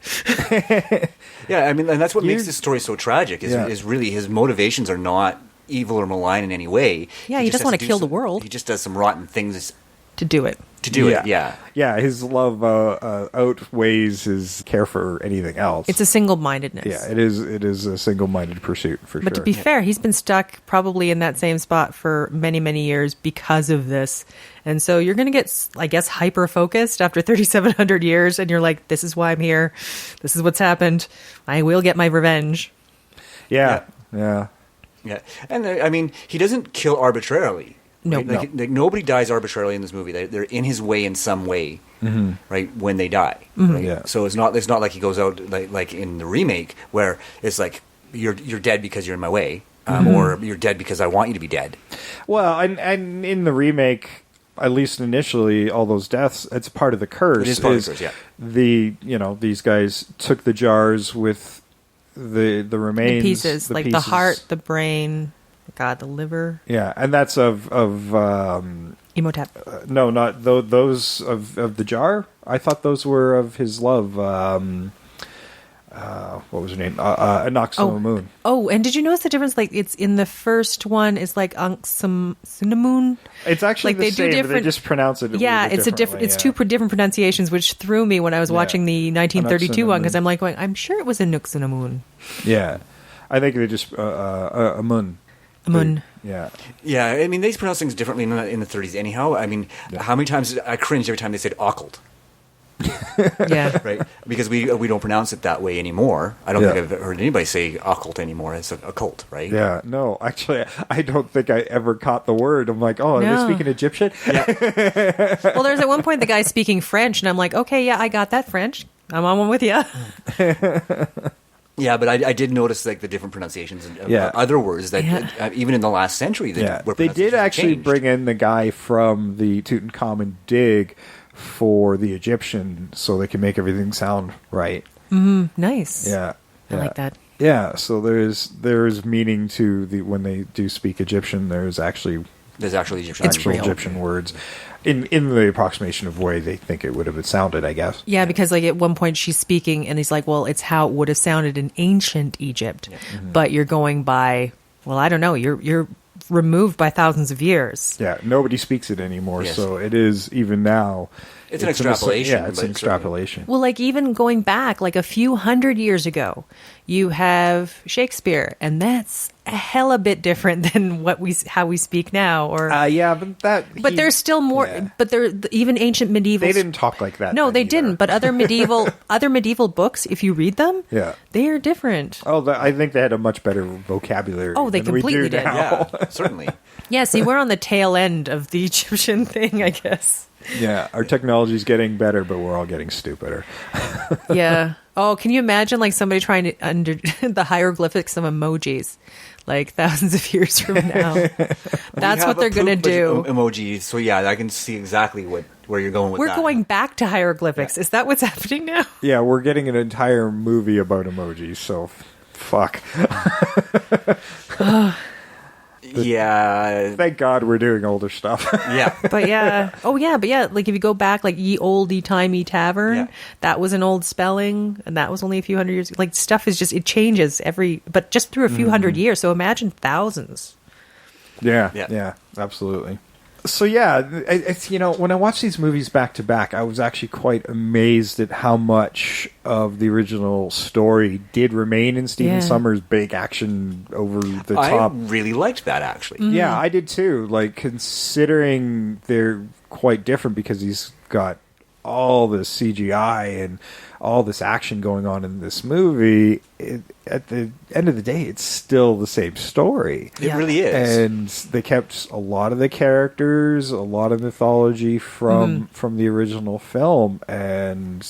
Yeah, I mean, and that's what makes this story so tragic is really his motivations are not evil or malign in any way. Yeah, he doesn't want to kill the world. He just does some rotten things to do it. Yeah, his love outweighs his care for anything else. It's a single-mindedness. Yeah, it is a single-minded pursuit for sure. But to be fair, he's been stuck probably in that same spot for many, many years because of this. And so you're going to get, I guess, hyper-focused after 3,700 years, and you're like, this is why I'm here. This is what's happened. I will get my revenge. Yeah. And I mean, he doesn't kill arbitrarily. Nope. Right? Like nobody dies arbitrarily in this movie. They're in his way in some way, right? When they die, right? Yeah. So it's not like he goes out like in the remake where it's like you're dead because you're in my way, or you're dead because I want you to be dead. Well, and in the remake, at least initially, all those deaths, it's part of the curse. It is part of the curse. Yeah. These guys took the jars with the remains, The pieces, the heart, the brain. God, the liver. Yeah, and that's of Imhotep. No, not those of the jar. I thought those were of his love. What was her name? Enoxamun. Oh, and did you notice the difference? Like, it's in the first one is like Cinnamon. It's actually like the same, but they just pronounce it. Yeah, it's a different. It's two different pronunciations, which threw me when I was watching the 1932 one because I'm like going, I'm sure it was Enoxamun. Yeah, I think they just Amun. Amun. Yeah. I mean, they pronounce things differently in the 30s anyhow. I mean, how many times I cringed every time they said occult? Yeah. Right? Because we don't pronounce it that way anymore. I don't think I've heard anybody say occult anymore. It's a cult, right? Yeah. No, actually, I don't think I ever caught the word. I'm like, are they speaking Egyptian? Yeah. Well, there's at one point the guy speaking French, and I'm like, okay, yeah, I got that French. I'm on one with you. Yeah, but I did notice like the different pronunciations of other words that even in the last century, they did actually bring in the guy from the Tutankhamun dig for the Egyptian, so they can make everything sound right. Nice. Yeah, I like that. Yeah, so there's meaning to when they do speak Egyptian. There's actually There's actually Egyptian. actual real. Egyptian words. In the approximation of way they think it would have sounded, I guess. Yeah, because like at one point she's speaking and he's like, well, it's how it would have sounded in ancient Egypt. But you're going by, well, I don't know, you're removed by thousands of years. Yeah, nobody speaks it anymore, Yes. so it is, even now. It's an extrapolation, Yeah, it's but an it's certainly- extrapolation. Well, like even going back like a few hundred years ago, you have Shakespeare, and that's a hella bit different than how we speak now. Or Yeah, but there's still more. yeah. But there even ancient medieval. They didn't talk like that. No, then they either. didn't. But other medieval books, if you read them, Yeah. they are different. Oh, I think they had a much better vocabulary. Oh, they than we completely do did. now. Yeah, certainly. Yeah, see, we're on the tail end of the Egyptian thing, I guess. Yeah, our technology's getting better, but we're all getting stupider. Yeah. Oh, can you imagine like somebody trying to under the hieroglyphics of emojis, like thousands of years from now? That's what they're going to do. Emoji. So yeah, I can see exactly where you're going with We're that. going back to hieroglyphics. Is that what's happening now? Yeah, we're getting an entire movie about emojis, so fuck. Yeah. Thank God we're doing older stuff. Yeah. But yeah. Oh yeah, but yeah, like if you go back like ye olde timey tavern, Yeah. that was an old spelling and that was only a few hundred years. Like stuff is just, it changes but just through a few hundred years. So imagine thousands. Yeah, absolutely. So yeah, it's, when I watch these movies back to back, I was actually quite amazed at how much of the original story did remain in Stephen Yeah. Sommers' big action over the I top. really liked that, actually. Yeah, I did too. Like, considering they're quite different because he's got all this CGI and all this action going on in this movie, at the end of the day, it's still the same story. It really is. And they kept a lot of the characters, a lot of mythology from the original film, and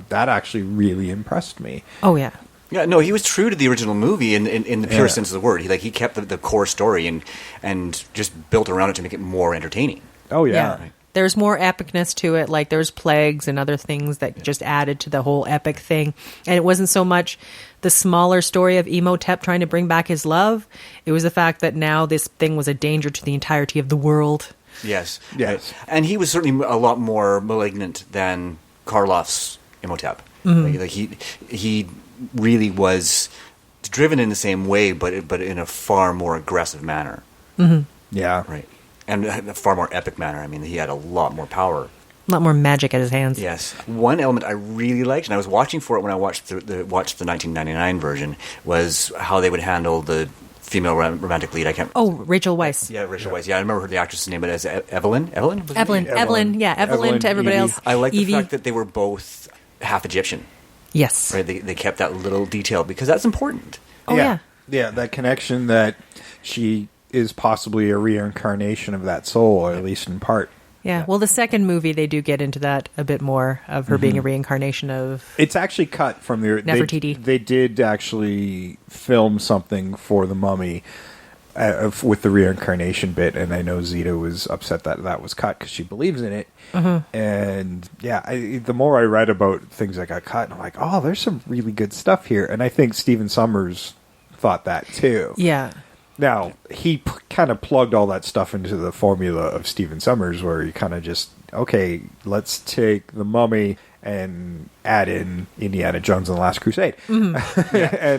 that actually really impressed me. Oh yeah. Yeah, no, he was true to the original movie in the pure Yeah. sense of the word. He kept the core story and just built around it to make it more entertaining. Oh yeah. There's more epicness to it. Like there's plagues and other things that just added to the whole epic thing. And it wasn't so much the smaller story of Imhotep trying to bring back his love. It was the fact that now this thing was a danger to the entirety of the world. Yes. Yes. And he was certainly a lot more malignant than Karloff's Imhotep. Like he really was driven in the same way, but in a far more aggressive manner. Yeah. Right. And a far more epic manner. I mean, he had a lot more power. A lot more magic at his hands. Yes. One element I really liked, and I was watching for it when I watched the 1999 version, was how they would handle the female romantic lead. I can't. Oh, Rachel Weisz. Yeah, Rachel Weisz. Yeah, I remember the actress's name, but as Evelyn. Evelyn. Was her Evelyn. name? Evelyn. Yeah, Evelyn to everybody Evie. else. I like the Evie. fact that they were both half Egyptian. Yes. Right. They kept that little detail because that's important. Oh yeah. Yeah, that connection that she is possibly a reincarnation of that soul, or at least in part. Yeah. Well, the second movie, they do get into that a bit more of her being a reincarnation of. It's actually cut from the... Nefertiti. They did actually film something for The Mummy with the reincarnation bit, and I know Zita was upset that was cut because she believes in it. And yeah, the more I read about things that got cut, I'm like, oh, there's some really good stuff here. And I think Stephen Sommers thought that too. Yeah. Now, he kind of plugged all that stuff into the formula of Stephen Sommers, where he kind of just, okay, let's take The Mummy and add in Indiana Jones and the Last Crusade. And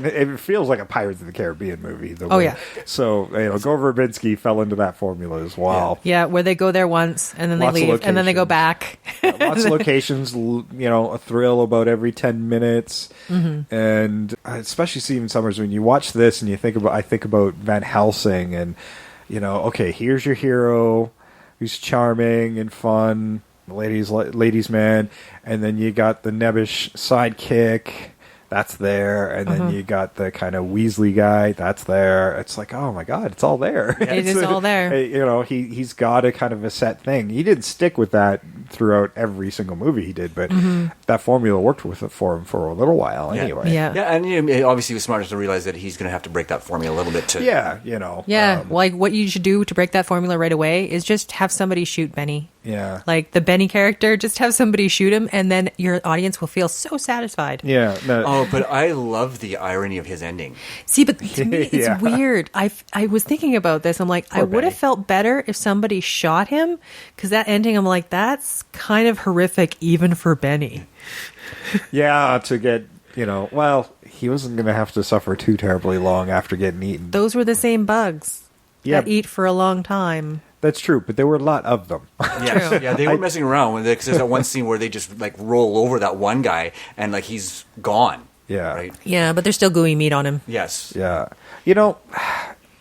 it feels like a Pirates of the Caribbean movie. Oh, yeah. So, Gore Verbinski fell into that formula as well. Yeah, where they go there once and then Lots they of leave and then they go locations. back. Lots of locations, a thrill about every 10 minutes. And especially Stephen Sommers, when you watch this and I think about Van Helsing and, okay, here's your hero who's charming and fun, ladies man, and then you got the nebbish sidekick that's there, and then you got the kind of Weasley guy that's there. It's like, oh my god, it's all there. It is all there. He's got a kind of a set thing. He didn't stick with that throughout every single movie he did, but that formula worked with it for him for a little while anyway. Yeah. Yeah, and obviously he was smart enough to realize that he's going to have to break that formula a little bit to. Yeah, Yeah, like what you should do to break that formula right away is just have somebody shoot Benny. Yeah. Like the Benny character, just have somebody shoot him, and then your audience will feel so satisfied. Yeah. No, Oh, but I love the irony of his ending. See, but to me, it's Yeah. weird. I was thinking about this. I'm like, I would have Benny. felt better if somebody shot him, because that ending, I'm like, that's kind of horrific, even for Benny. yeah, to get, well, he wasn't going to have to suffer too terribly long after getting eaten. Those were the same bugs Yeah. that eat for a long time. That's true, but there were a lot of them. Yes, True. yeah, they were messing around with it because there's that one scene where they just like roll over that one guy and like he's gone. Yeah. Right. Yeah, but there's still gooey meat on him. Yes. Yeah.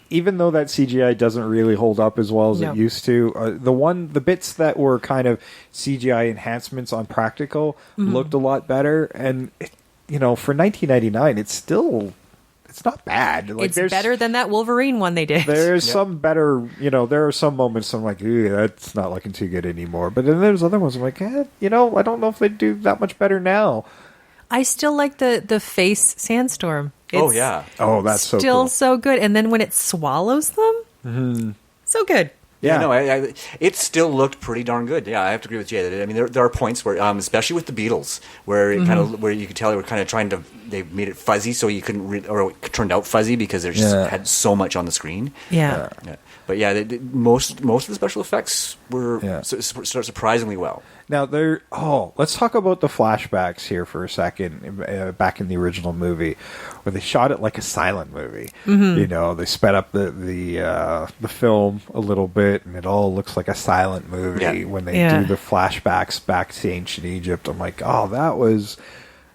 Even though that CGI doesn't really hold up as well as No. it used to, the bits that were kind of CGI enhancements on practical looked a lot better. And, for 1999, it's not bad. Like, It's there's better than that Wolverine one they did. There's some better, there are some moments I'm like, ooh, that's not looking too good anymore. But then there's other ones I'm like, I don't know if they do that much better now. I still like the face sandstorm. Oh yeah. Oh, that's so still cool. so good. And then when it swallows them, so good. Yeah. No, it still looked pretty darn good. Yeah, I have to agree with Jay. I mean, there are points where, especially with the Beatles, where it kind of where you could tell they were kind of trying to. They made it fuzzy, so you couldn't, or it turned out fuzzy because they just had so much on the screen. Yeah. Yeah. But yeah, most of the special effects were surprisingly well. Now let's talk about the flashbacks here for a second. Back in the original movie, where they shot it like a silent movie. They sped up the film a little bit, and it all looks like a silent movie when they do the flashbacks back to ancient Egypt. I'm like, oh, that was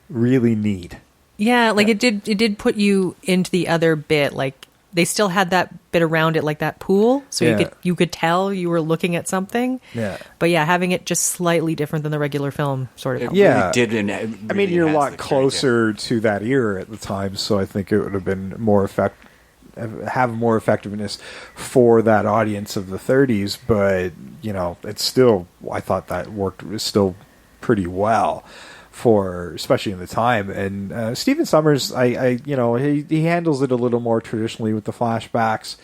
really neat. Yeah, like it did put you into the other bit. Like they still had that bit around it, like that pool, so you could tell you were looking at something. Yeah. But yeah, having it just slightly different than the regular film sort of. It helped. Yeah. really did. I mean, you're a lot closer to that era at the time, so I think it would have been have more effectiveness for that audience of the 30s. But it's still, I thought that worked still pretty well for, especially in the time. And Stephen Sommers, he handles it a little more traditionally with the flashbacks,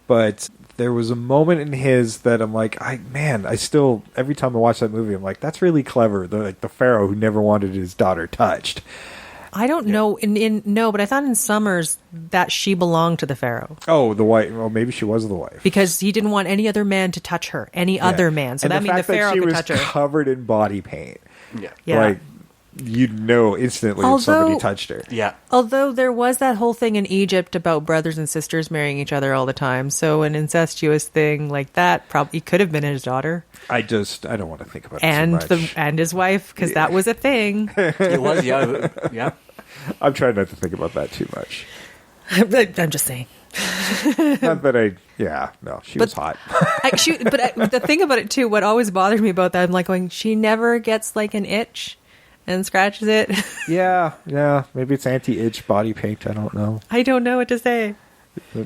but there was a moment in his that I'm like, I still, every time I watch that movie, I'm like, that's really clever. The pharaoh who never wanted his daughter touched. I don't know but I thought in Sommers that she belonged to the pharaoh. Oh, the wife. Well, maybe she was the wife. Because he didn't want any other man to touch her, other man. So and that means the pharaoh could touch she was her. covered in body paint. Yeah. Yeah. Like, you'd know instantly if somebody touched her. Yeah. Although there was that whole thing in Egypt about brothers and sisters marrying each other all the time, so an incestuous thing like that probably could have been his daughter I don't want to think about it too much. and his wife, because that was a thing. It was. Yeah. Yeah. I'm trying not to think about that too much. I'm just saying. Not that she was hot. The thing about it too, what always bothers me about that, I'm like going, she never gets like an itch and scratches it. Yeah. Maybe it's anti-itch body paint. I don't know. I don't know what to say.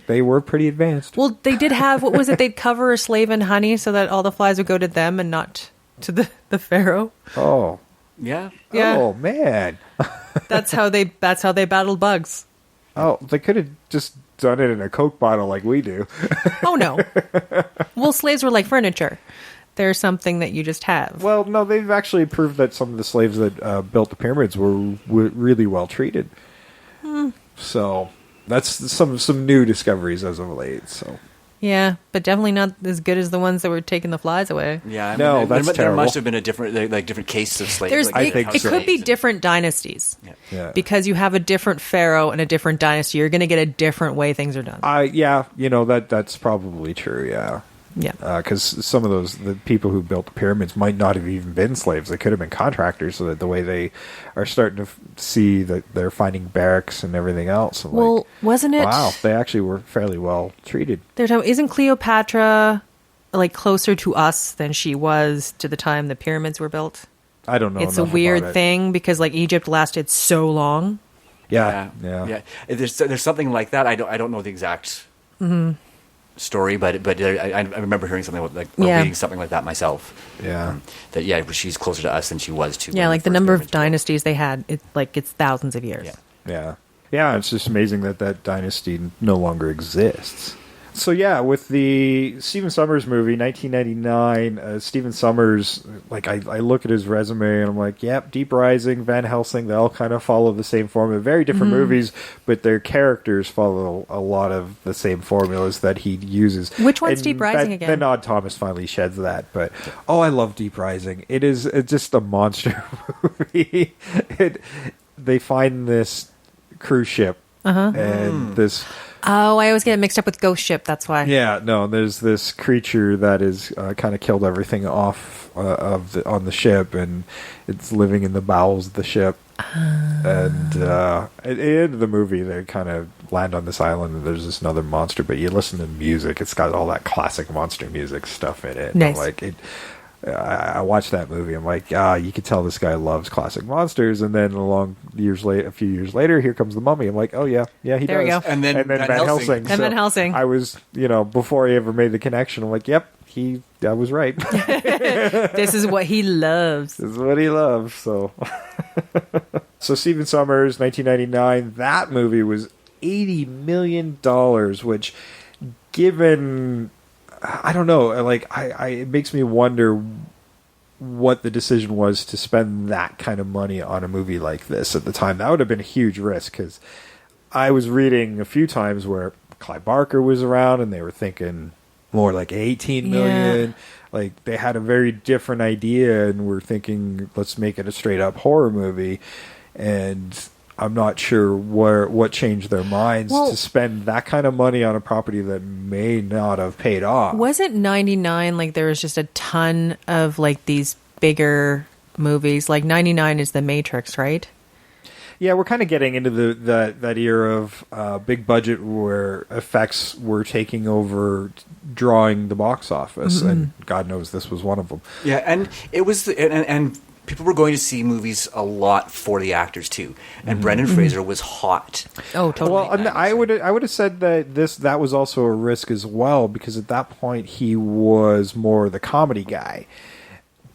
They were pretty advanced. Well, they did have, what was it? They'd cover a slave in honey so that all the flies would go to them and not to the pharaoh. Oh. Yeah. Yeah. Oh, man. That's how they battled bugs. Oh, they could have just done it in a Coke bottle like we do. Oh no. Well, slaves were like furniture. They're something that you just have. Well, no, they've actually proved that some of the slaves that built the pyramids were really well treated. So that's some new discoveries as of late. So Yeah, but definitely not as good as the ones that were taking the flies away. Yeah. I No, mean, that's there terrible. must have been a different case of slaves. There's, I think it so. could be different dynasties. yeah. Because you have a different pharaoh and a different dynasty, you're going to get a different way things are done. That's probably true. Yeah. Yeah. Because some of the people who built the pyramids might not have even been slaves. They could have been contractors. So that the way they are starting to see that they're finding barracks and everything else. Well, wasn't it? Wow, they actually were fairly well treated. Isn't Cleopatra like closer to us than she was to the time the pyramids were built? I don't know. It's a enough weird about it. thing because like Egypt lasted so long. Yeah. There's something like that. I don't know the exact story, but I remember hearing something or reading something like that myself. Yeah. That she's closer to us than she was to. Yeah, like the number of dynasties they had, it's thousands of years. Yeah. Yeah. Yeah, it's just amazing that dynasty no longer exists. So yeah, with the Stephen Sommers movie, 1999, Stephen Sommers, like I look at his resume and I'm like, yep, Deep Rising, Van Helsing, they all kind of follow the same formula. Very different movies, but their characters follow a lot of the same formulas that he uses. Which one's Deep Rising again? Then Odd Thomas finally sheds that, but I love Deep Rising. It's just a monster movie. They find this cruise ship and this. Oh, I always get it mixed up with Ghost Ship. That's why. Yeah, no. There's this creature that is kind of killed everything off on the ship, and it's living in the bowels of the ship. And at the end of the movie, they kind of land on this island, and there's this another monster. But you listen to the music; it's got all that classic monster music stuff in it. Nice. Like it. I watched that movie. I'm like, you could tell this guy loves classic monsters. And then a few years later, here comes the Mummy. I'm like, oh yeah, he there does. We go. And then Van Helsing. And Van Helsing. I was, before I ever made the connection, I'm like, yep, I was right. This is what he loves. This is what he loves. So, Stephen Sommers, 1999. That movie was $80 million, which, given. I don't know. Like, it makes me wonder what the decision was to spend that kind of money on a movie like this at the time. That would have been a huge risk, because I was reading a few times where Clive Barker was around and they were thinking more like 18 million. Yeah. Like, they had a very different idea and were thinking, let's make it a straight up horror movie. And I'm not sure what changed their minds to spend that kind of money on a property that may not have paid off. Wasn't 99 like there was just a ton of like these bigger movies? Like 99 is The Matrix, right? Yeah, we're kind of getting into that era of big budget where effects were taking over drawing the box office, and God knows this was one of them. Yeah, and it was and people were going to see movies a lot for the actors too, and Brendan Fraser was hot. Oh, totally. Well, I would have said that was also a risk as well, because at that point he was more the comedy guy,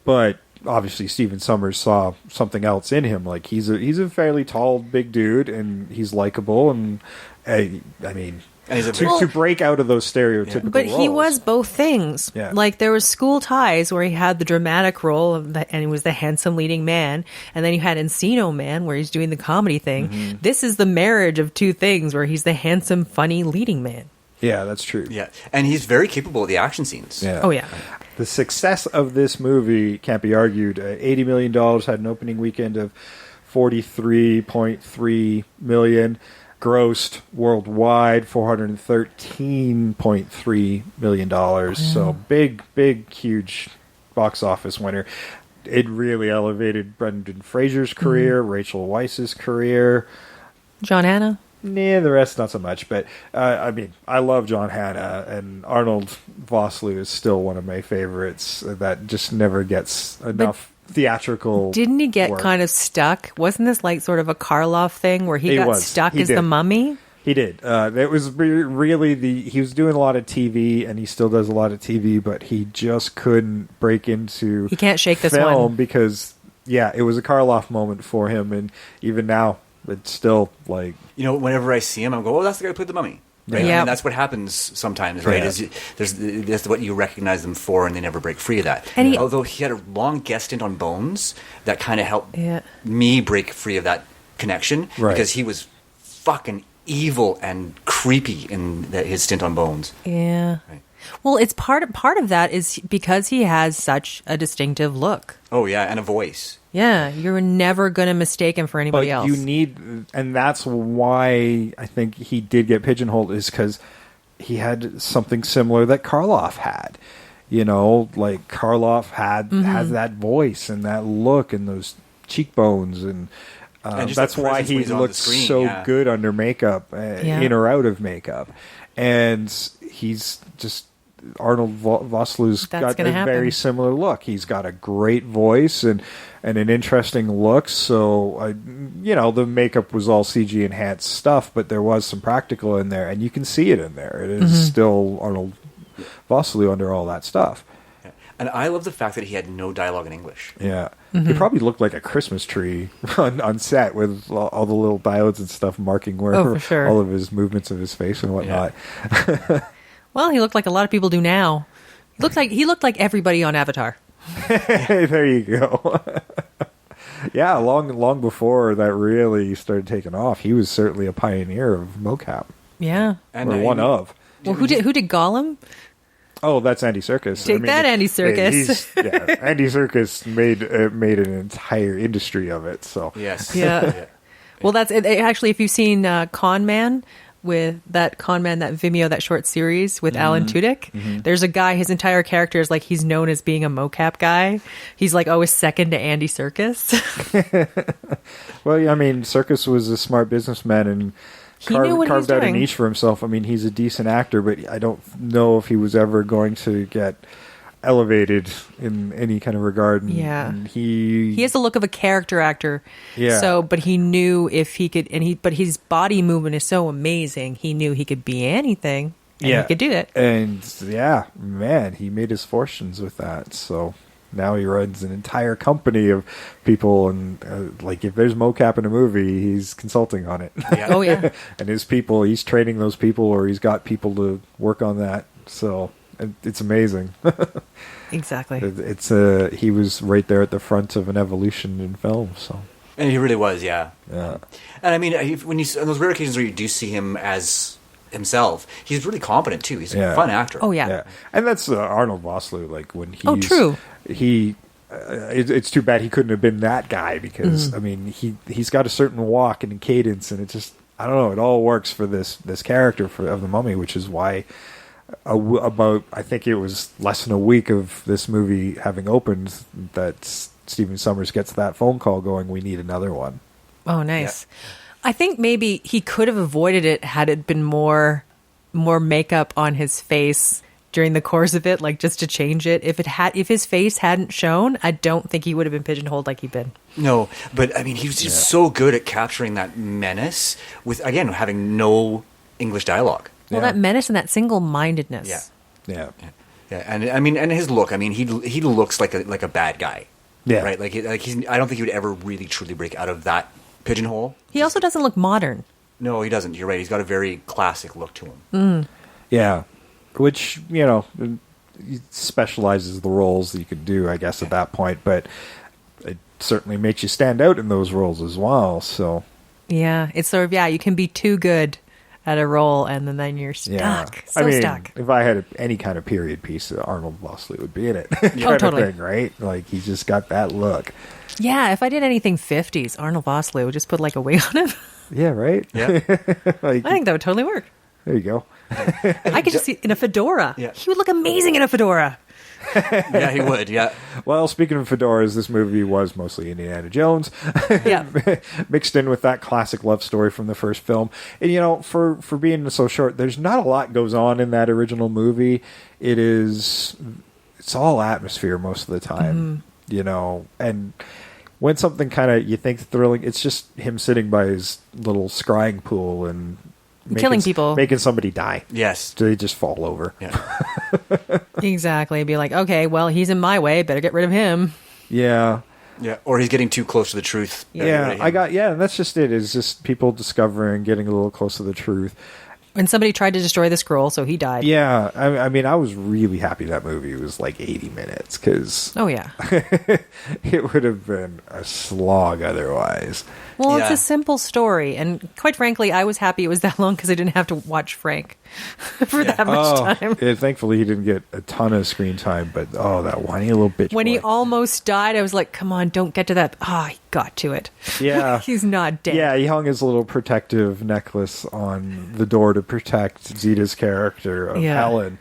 but obviously Stephen Sommers saw something else in him. Like, he's a fairly tall, big dude, and he's likable, and I mean. To break out of those stereotypical but roles. He was both things. Yeah. Like, there was School Ties, where he had the dramatic role, and he was the handsome leading man. And then you had Encino Man, where he's doing the comedy thing. This is the marriage of two things, where he's the handsome, funny leading man. Yeah, that's true. Yeah, and he's very capable of the action scenes. Yeah. Oh, yeah. The success of this movie can't be argued. $80 million, had an opening weekend of $43.3 million. Grossed worldwide $413.3 million. Yeah. So big, huge box office winner. It really elevated Brendan Fraser's career, Rachel Weisz's career. John Hannah? Nah, the rest not so much. But I mean, I love John Hannah, and Arnold Vosloo is still one of my favorites. That just never gets enough. Theatrical. Didn't he get work. kind of stuck? Wasn't this like sort of a Karloff thing where he got stuck as the mummy? He did. It was really he was doing a lot of TV, and he still does a lot of TV, but he just couldn't break into. He can't shake this film one because it was a Karloff moment for him, and even now it's still like, whenever I see him, I go, "Oh, that's the guy who played the mummy." Right? Yeah, I mean, that's what happens sometimes, right? Yeah. That's what you recognize them for, and they never break free of that. And although he had a long guest stint on Bones, that kind of helped me break free of that connection, because he was fucking evil and creepy in his stint on Bones. Yeah. Right. Well, it's part of that is because he has such a distinctive look. Oh yeah, and a voice. Yeah, you're never going to mistake him for anybody else. You need, and that's why I think he did get pigeonholed, is because he had something similar that Karloff had. Like Karloff has that voice and that look and those cheekbones, and that's why he looks so good under makeup, in or out of makeup. And he's just... Arnold Vosloo's got a very similar look. He's got a great voice and an interesting look. So, the makeup was all CG enhanced stuff, but there was some practical in there, and you can see it in there. It is still Arnold Vosloo under all that stuff. Yeah. And I love the fact that he had no dialogue in English. Yeah. He probably looked like a Christmas tree on set with all the little diodes and stuff marking where for sure. all of his movements of his face and whatnot. Yeah. Well, he looked like a lot of people do now. He looked like everybody on Avatar. There you go. Yeah, long before that really started taking off, he was certainly a pioneer of mocap. Yeah. And Or one of. Well, who did Gollum? Oh, that's Andy Serkis. Take that, Andy Serkis. Andy Serkis made an entire industry of it. So Yes. Yeah. Well, that's it. Actually, if you've seen Con Man, that Vimeo, that short series with Alan Tudyk, there's a guy, his entire character is like, he's known as being a mocap guy. He's like always second to Andy Serkis. Well, yeah, I mean, Serkis was a smart businessman and He knew what he was carved out a doing. niche for himself. I mean, he's a decent actor, but I don't know if he was ever going to get elevated in any kind of regard. And He has the look of a character actor. Yeah. So, but he knew if he could, but his body movement is so amazing. He knew he could be anything. And he could do it. And yeah, man, he made his fortunes with that. So now he runs an entire company of people, and like if there's mocap in a movie, he's consulting on it. Yeah. Oh yeah. And his people, he's training those people, or he's got people to work on that. So it's amazing. Exactly. It's he was right there at the front of an evolution in film. So And he really was, yeah. yeah, And I mean, when you on those rare occasions where you do see him as himself, he's really competent too. He's a fun actor. Oh yeah. and that's Arnold Vosloo. Like when he's true. It's too bad he couldn't have been that guy because I mean he's got a certain walk and cadence, and it just I don't know, it all works for this character of the Mummy, which is why about I think it was less than a week of this movie having opened that Stephen Sommers gets that phone call going, we need another one. Oh, nice. Yeah. I think maybe he could have avoided it had it been more makeup on his face during the course of it, like just to change it. If his face hadn't shown, I don't think he would have been pigeonholed like he'd been. No, but I mean, he was just so good at capturing that menace with, again, having no English dialogue. Well, that menace and that single-mindedness. Yeah. And I mean, and his look. I mean, he looks like a bad guy. Yeah. Right. Like he's. I don't think he would ever really truly break out of that pigeonhole. He also doesn't look modern. No, he doesn't. You're right. He's got a very classic look to him. Yeah, which he specializes the roles that you could do, I guess, at that point. But it certainly makes you stand out in those roles as well. So yeah, it's sort of you can be too good at a role, and then you're stuck. Stuck. If I had any kind of period piece, Arnold Vosloo would be in it. Totally. Thing, right? Like he's just got that look. Yeah, if I did anything 50s, Arnold Vosloo would just put like a wig on him. Yeah, right. Yeah. Like, I think that would totally work. there you go. I could just see in a fedora. Yeah. He would look amazing in a fedora. Yeah, he would. Yeah. Well, speaking of fedoras, this movie was mostly Indiana Jones, Yeah. mixed in with that classic love story from the first film. And for being so short, there's not a lot goes on in that original movie. It's all atmosphere most of the time, and when something kind of you think thrilling, it's just him sitting by his little scrying pool and Killing people. making somebody die. Yes. So they just fall over. Yeah. Exactly. Be like, okay, well, he's in my way. Better get rid of him. Yeah. Yeah. Or he's getting too close to the truth. Yeah, and that's just it. It's just people discovering, getting a little close to the truth. And somebody tried to destroy the scroll, so he died. Yeah, I mean, I was really happy that movie was like 80 minutes, because Oh, yeah. it would have been a slog otherwise. Well, Yeah. it's a simple story. And quite frankly, I was happy it was that long because I didn't have to watch Frank for that much time. Yeah, thankfully, he didn't get a ton of screen time, but that whiny little bitch When he boy. almost died, I was like, come on, don't get to that. He got to it. Yeah. He's not dead. Yeah, he hung his little protective necklace on the door to protect Zita's character of Yeah. Helen.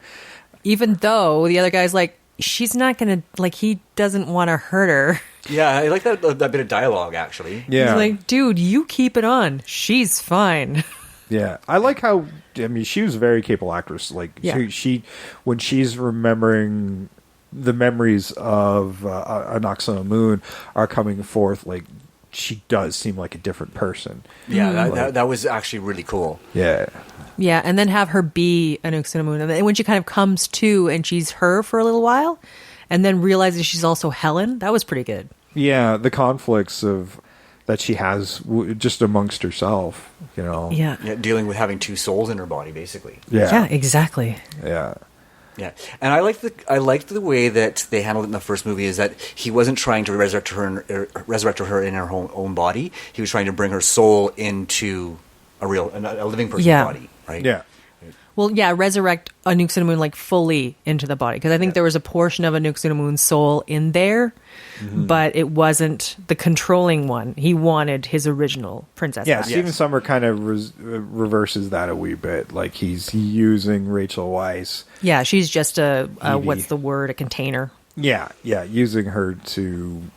Even though the other guy's like, she's not going to, like, he doesn't want to hurt her. Yeah, I like that bit of dialogue, actually. Yeah. He's like, dude, you keep it on. She's fine. Yeah, I like how, I mean, she was a very capable actress. Like, Yeah. she when she's remembering the memories of Ep.61 are coming forth, like, she does seem like a different person. Yeah, that was actually really cool. Yeah. Yeah, and then have her be Ep.61. And then when she kind of comes to and she's her for a little while, and then realizes she's also Helen, that was pretty good. Yeah, the conflicts of that she has just amongst herself, Yeah. Yeah, dealing with having two souls in her body, basically. Yeah, exactly. Yeah. Yeah, and I liked the way that they handled it in the first movie. Is that he wasn't trying to resurrect her in her own body. He was trying to bring her soul into a living person's body, right? Yeah. Well, yeah, resurrect Anck-su-namun like fully into the body, because I think there was a portion of Anck-su-namun's soul in there, but it wasn't the controlling one. He wanted his original princess. Yeah, back. Stephen Sommer kind of reverses that a wee bit. Like he's using Rachel Weisz. Yeah, she's just a Evie. what's the word? A container. Yeah, using her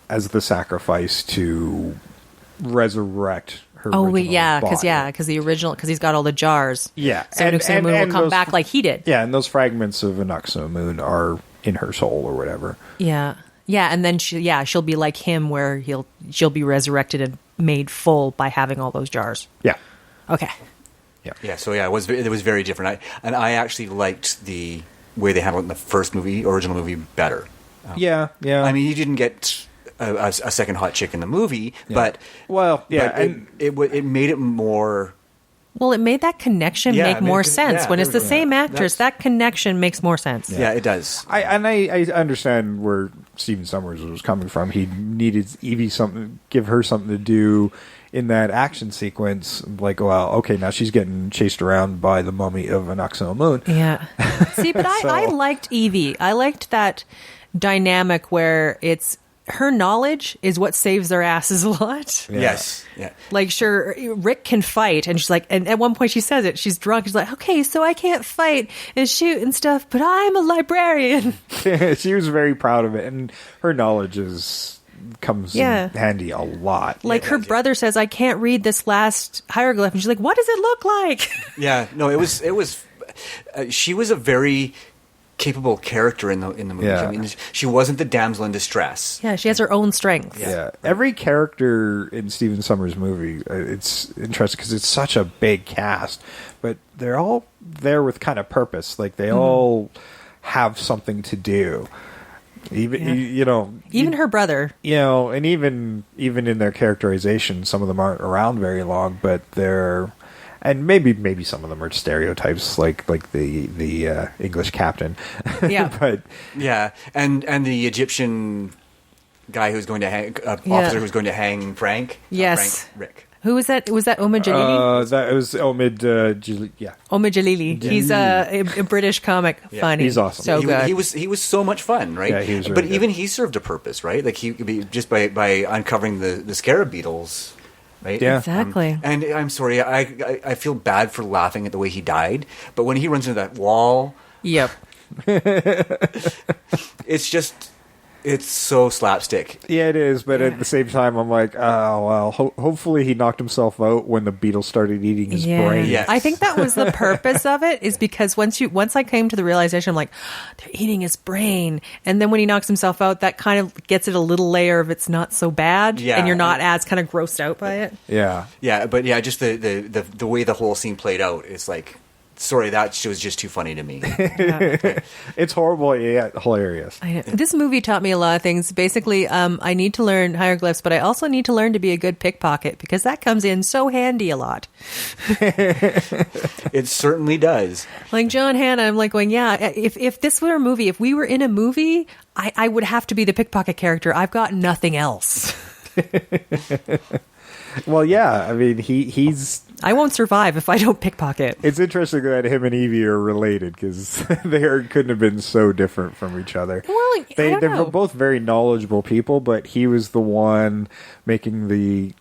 as the sacrifice to resurrect her. Oh, original yeah, body. because he's got all the jars. Yeah, So Anck-su-namun will come those- back like he did. Yeah, and those fragments of Anck-su-namun are in her soul or whatever. Yeah. Yeah, and then she'll be like him, where she'll be resurrected and made full by having all those jars. Yeah, Okay. Yeah, so it was very different. I actually liked the way they handled it in the original movie, better. yeah. I mean, you didn't get a second hot chick in the movie, but it made it more. Well, it made that connection Yeah, make I mean, more 'cause- sense. yeah, When it's the same actress, that's- that connection makes more sense. Yeah, it does. I understand where Stephen Sommers was coming from. He needed Evie give her something to do in that action sequence. Like, well, okay, now she's getting chased around by the mummy of Anck-su-namun. Yeah. See, but I liked Evie. I liked that dynamic where it's her knowledge is what saves their asses a lot. Yeah. Yes. Yeah. Like, sure, Rick can fight, and she's like, and at one point she says it, she's drunk, she's like, okay, so I can't fight and shoot and stuff, but I'm a librarian. She was very proud of it, and her knowledge comes in handy a lot. Like, her brother says, I can't read this last hieroglyph, and she's like, what does it look like? Yeah. No, it was. She was a very capable character in the movie. Yeah. I mean, she wasn't the damsel in distress. Yeah, she has her own strengths. Yeah, every character in Stephen Sommers' movie, it's interesting because it's such a big cast, but they're all there with kind of purpose. Like, they all have something to do. Even her brother. And even in their characterization, some of them aren't around very long, but they're. And maybe some of them are stereotypes, like the English captain. Yeah. But yeah, and the Egyptian guy who's going to hang officer who's going to hang Frank. Yes. Rick. Who was that? Was that Omid Jalili? That was Omid Jalili. Yeah. Omid Jalili. He's a British comic. Yeah. Funny. He's awesome. So good. He was so much fun, right? Yeah, he was really but good. even he served a purpose, right? Like, he could be just by uncovering the scarab beetles. Right? Yeah. Exactly. And I'm sorry, I feel bad for laughing at the way he died, but when he runs into that wall, Yep. it's so slapstick. Yeah, it is, but at the same time, I'm like, oh, well, hopefully he knocked himself out when the beetles started eating his brain. Yes. I think that was the purpose of it, is because once I came to the realization, I'm like, they're eating his brain. And then when he knocks himself out, that kind of gets it a little layer of it's not so bad. Yeah. And you're not as kind of grossed out by it. Yeah. Yeah, but yeah, just the way the whole scene played out, it's like, sorry, that was just too funny to me. It's horrible, yet hilarious. I know. This movie taught me a lot of things. Basically, I need to learn hieroglyphs, but I also need to learn to be a good pickpocket, because that comes in so handy a lot. It certainly does. Like John Hannah, I'm like going, yeah, if this were a movie, if we were in a movie, I would have to be the pickpocket character. I've got nothing else. Well, yeah, I mean, he's... I won't survive if I don't pickpocket. It's interesting that him and Evie are related, because they couldn't have been so different from each other. Well, I don't They're know. both very knowledgeable people, but he was the one making the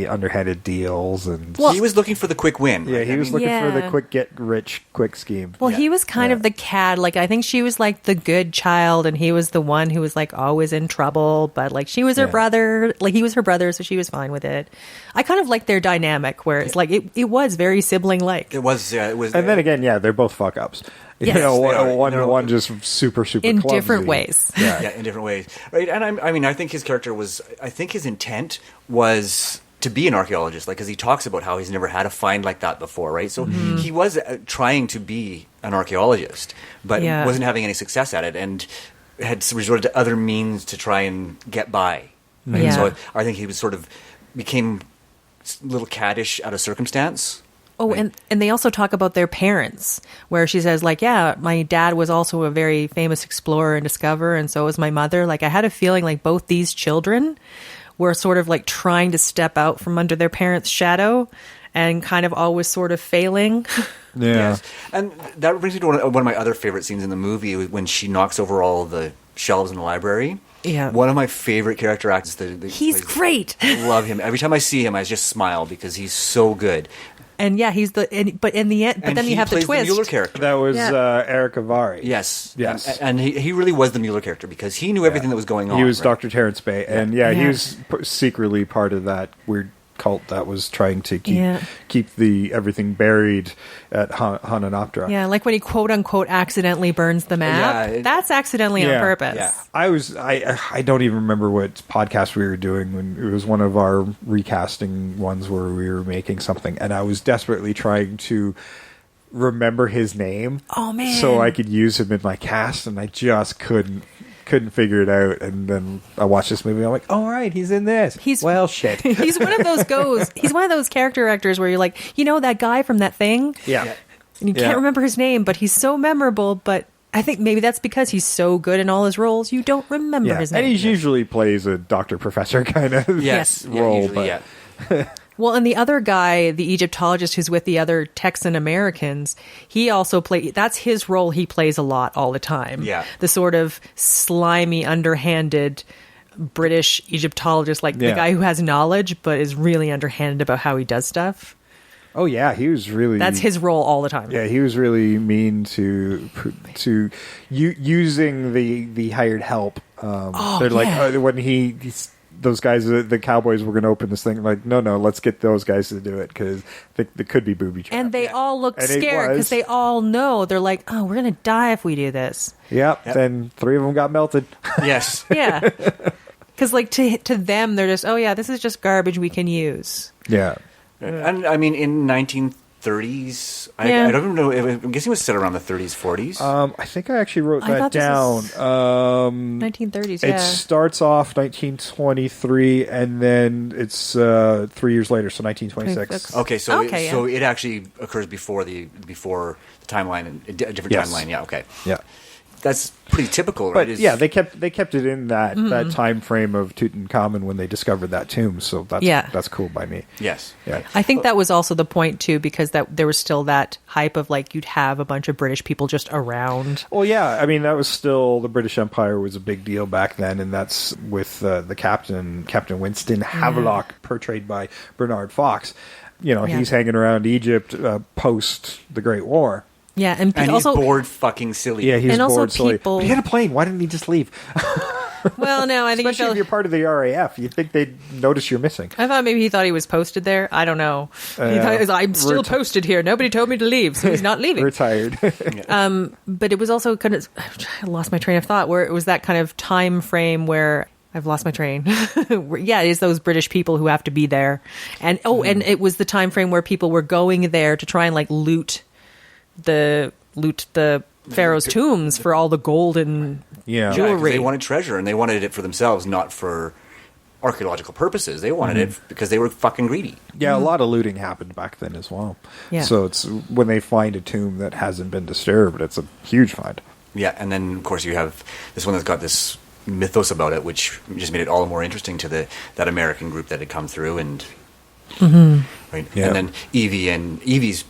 underhanded deals, and Well, he was looking for the quick win. yeah, right? he was looking for the Yeah. quick get rich quick scheme. Well, he was kind of the cad. Like, I think she was like the good child, and he was the one who was like always in trouble. But like, she was her Yeah. brother. Like, he was her brother, so she was fine with it. I kind of like their dynamic, where it's like it was very sibling like It was. It was. And then again, yeah, they're both fuck ups. Yes, You know, they are. one just super in clumsy. different ways. Yeah. Yeah, in different ways, right? And I mean, I think his character was. I think his intent was to be an archaeologist, like, because he talks about how he's never had a find like that before, right? So he was trying to be an archaeologist, but Yeah. wasn't having any success at it, and had resorted to other means to try and get by. Right? Yeah. So I think he was sort of became a little caddish out of circumstance. Oh, Right. and they also talk about their parents, where she says, like, yeah, my dad was also a very famous explorer and discoverer, and so was my mother. Like, I had a feeling like both these children were sort of like trying to step out from under their parents' shadow and kind of always sort of failing. Yeah. Yes. And that brings me to one of my other favorite scenes in the movie when she knocks over all the shelves in the library. Yeah. One of my favorite character actors. He's great. I love him. Every time I see him, I just smile because he's so good. And yeah, he's but in the end, but And then he you have the plays twist. Mueller character. That was Yeah. Eric Avari. Yes. Yes. And he really was the Mueller character because he knew everything that was going on. He was right? Dr. Terrence Bay, and he Yeah. was secretly part of that weird cult that was trying to Yeah. keep the everything buried at Hananoptera. Yeah, like when he quote unquote accidentally burns the map. Yeah, That's accidentally on Yeah. purpose. Yeah. I don't even remember what podcast we were doing when it was one of our recasting ones where we were making something, and I was desperately trying to remember his name. Oh, man. So I could use him in my cast, and I just couldn't figure it out. And then I watched this movie. I'm like, all right, he's in this. Well, shit. He's one of those he's one of those character actors where you're like, that guy from that thing? Yeah. And you can't remember his name, but he's so memorable. But I think maybe that's because he's so good in all his roles, you don't remember Yeah, his name. and he usually plays a doctor professor kind of Yes. Yeah, role. usually, but Well, and the other guy, the Egyptologist who's with the other Texan Americans, he also that's his role he plays a lot all the time. Yeah. The sort of slimy, underhanded British Egyptologist, like the Yeah. guy who has knowledge but is really underhanded about how he does stuff. oh yeah, he was really That's his role all the time. Yeah, he was really mean to using the hired help. They're like yeah. when those guys, the cowboys, were going to open this thing. Like, no, let's get those guys to do it because there could be booby traps. And they all look And it scared was. because they all know. They're like, oh, we're going to die if we do this. Yep. Then 3 of them got melted. Yes. Yeah. Because like to them, they're just, oh yeah, this is just garbage we can use. Yeah. And I mean, in 1930s, Yeah. I don't even know. I'm guessing it was set around the 30s, 40s. I think I actually wrote I that thought this down. was 1930s, yeah. It starts off 1923, and then it's 3 years later, so 1926. Okay, so Okay, it actually occurs before the timeline, a different Yes. timeline. Yeah, okay, Yeah. that's pretty typical, right? But yeah, they kept it in that time frame of Tutankhamun when they discovered that tomb. So that's cool by me. yes, Yeah. I think that was also the point too, because that there was still that hype of like you'd have a bunch of British people just around. Well, yeah, I mean that was still the British Empire was a big deal back then, and that's with the Captain Winston Havelock, portrayed by Bernard Fox. Yeah. He's hanging around Egypt post the Great War. Yeah, and and also he's bored fucking silly. Yeah, he's And also bored silly. people- But he had a plane. Why didn't he just leave? well, no, I think Especially if you're part of the RAF, you'd think they'd notice you're missing. I thought maybe he thought he was posted there. I don't know. He thought, I'm still posted here. Nobody told me to leave, so he's not leaving. Retired. But it was also kind of, I lost my train of thought, where it was that kind of time frame where I've lost my train. Yeah, it is those British people who have to be there. And and it was the time frame where people were going there to try and like loot the pharaohs' tombs for all the gold and Yeah. Yeah, 'cause jewelry. they wanted treasure, and they wanted it for themselves, not for archaeological purposes. They wanted it because they were fucking greedy. Yeah, a lot of looting happened back then as well. Yeah. So it's when they find a tomb that hasn't been disturbed, it's a huge find. Yeah, and then of course you have this one that's got this mythos about it, which just made it all the more interesting to that American group that had come through, and right, Yeah. and then Evie's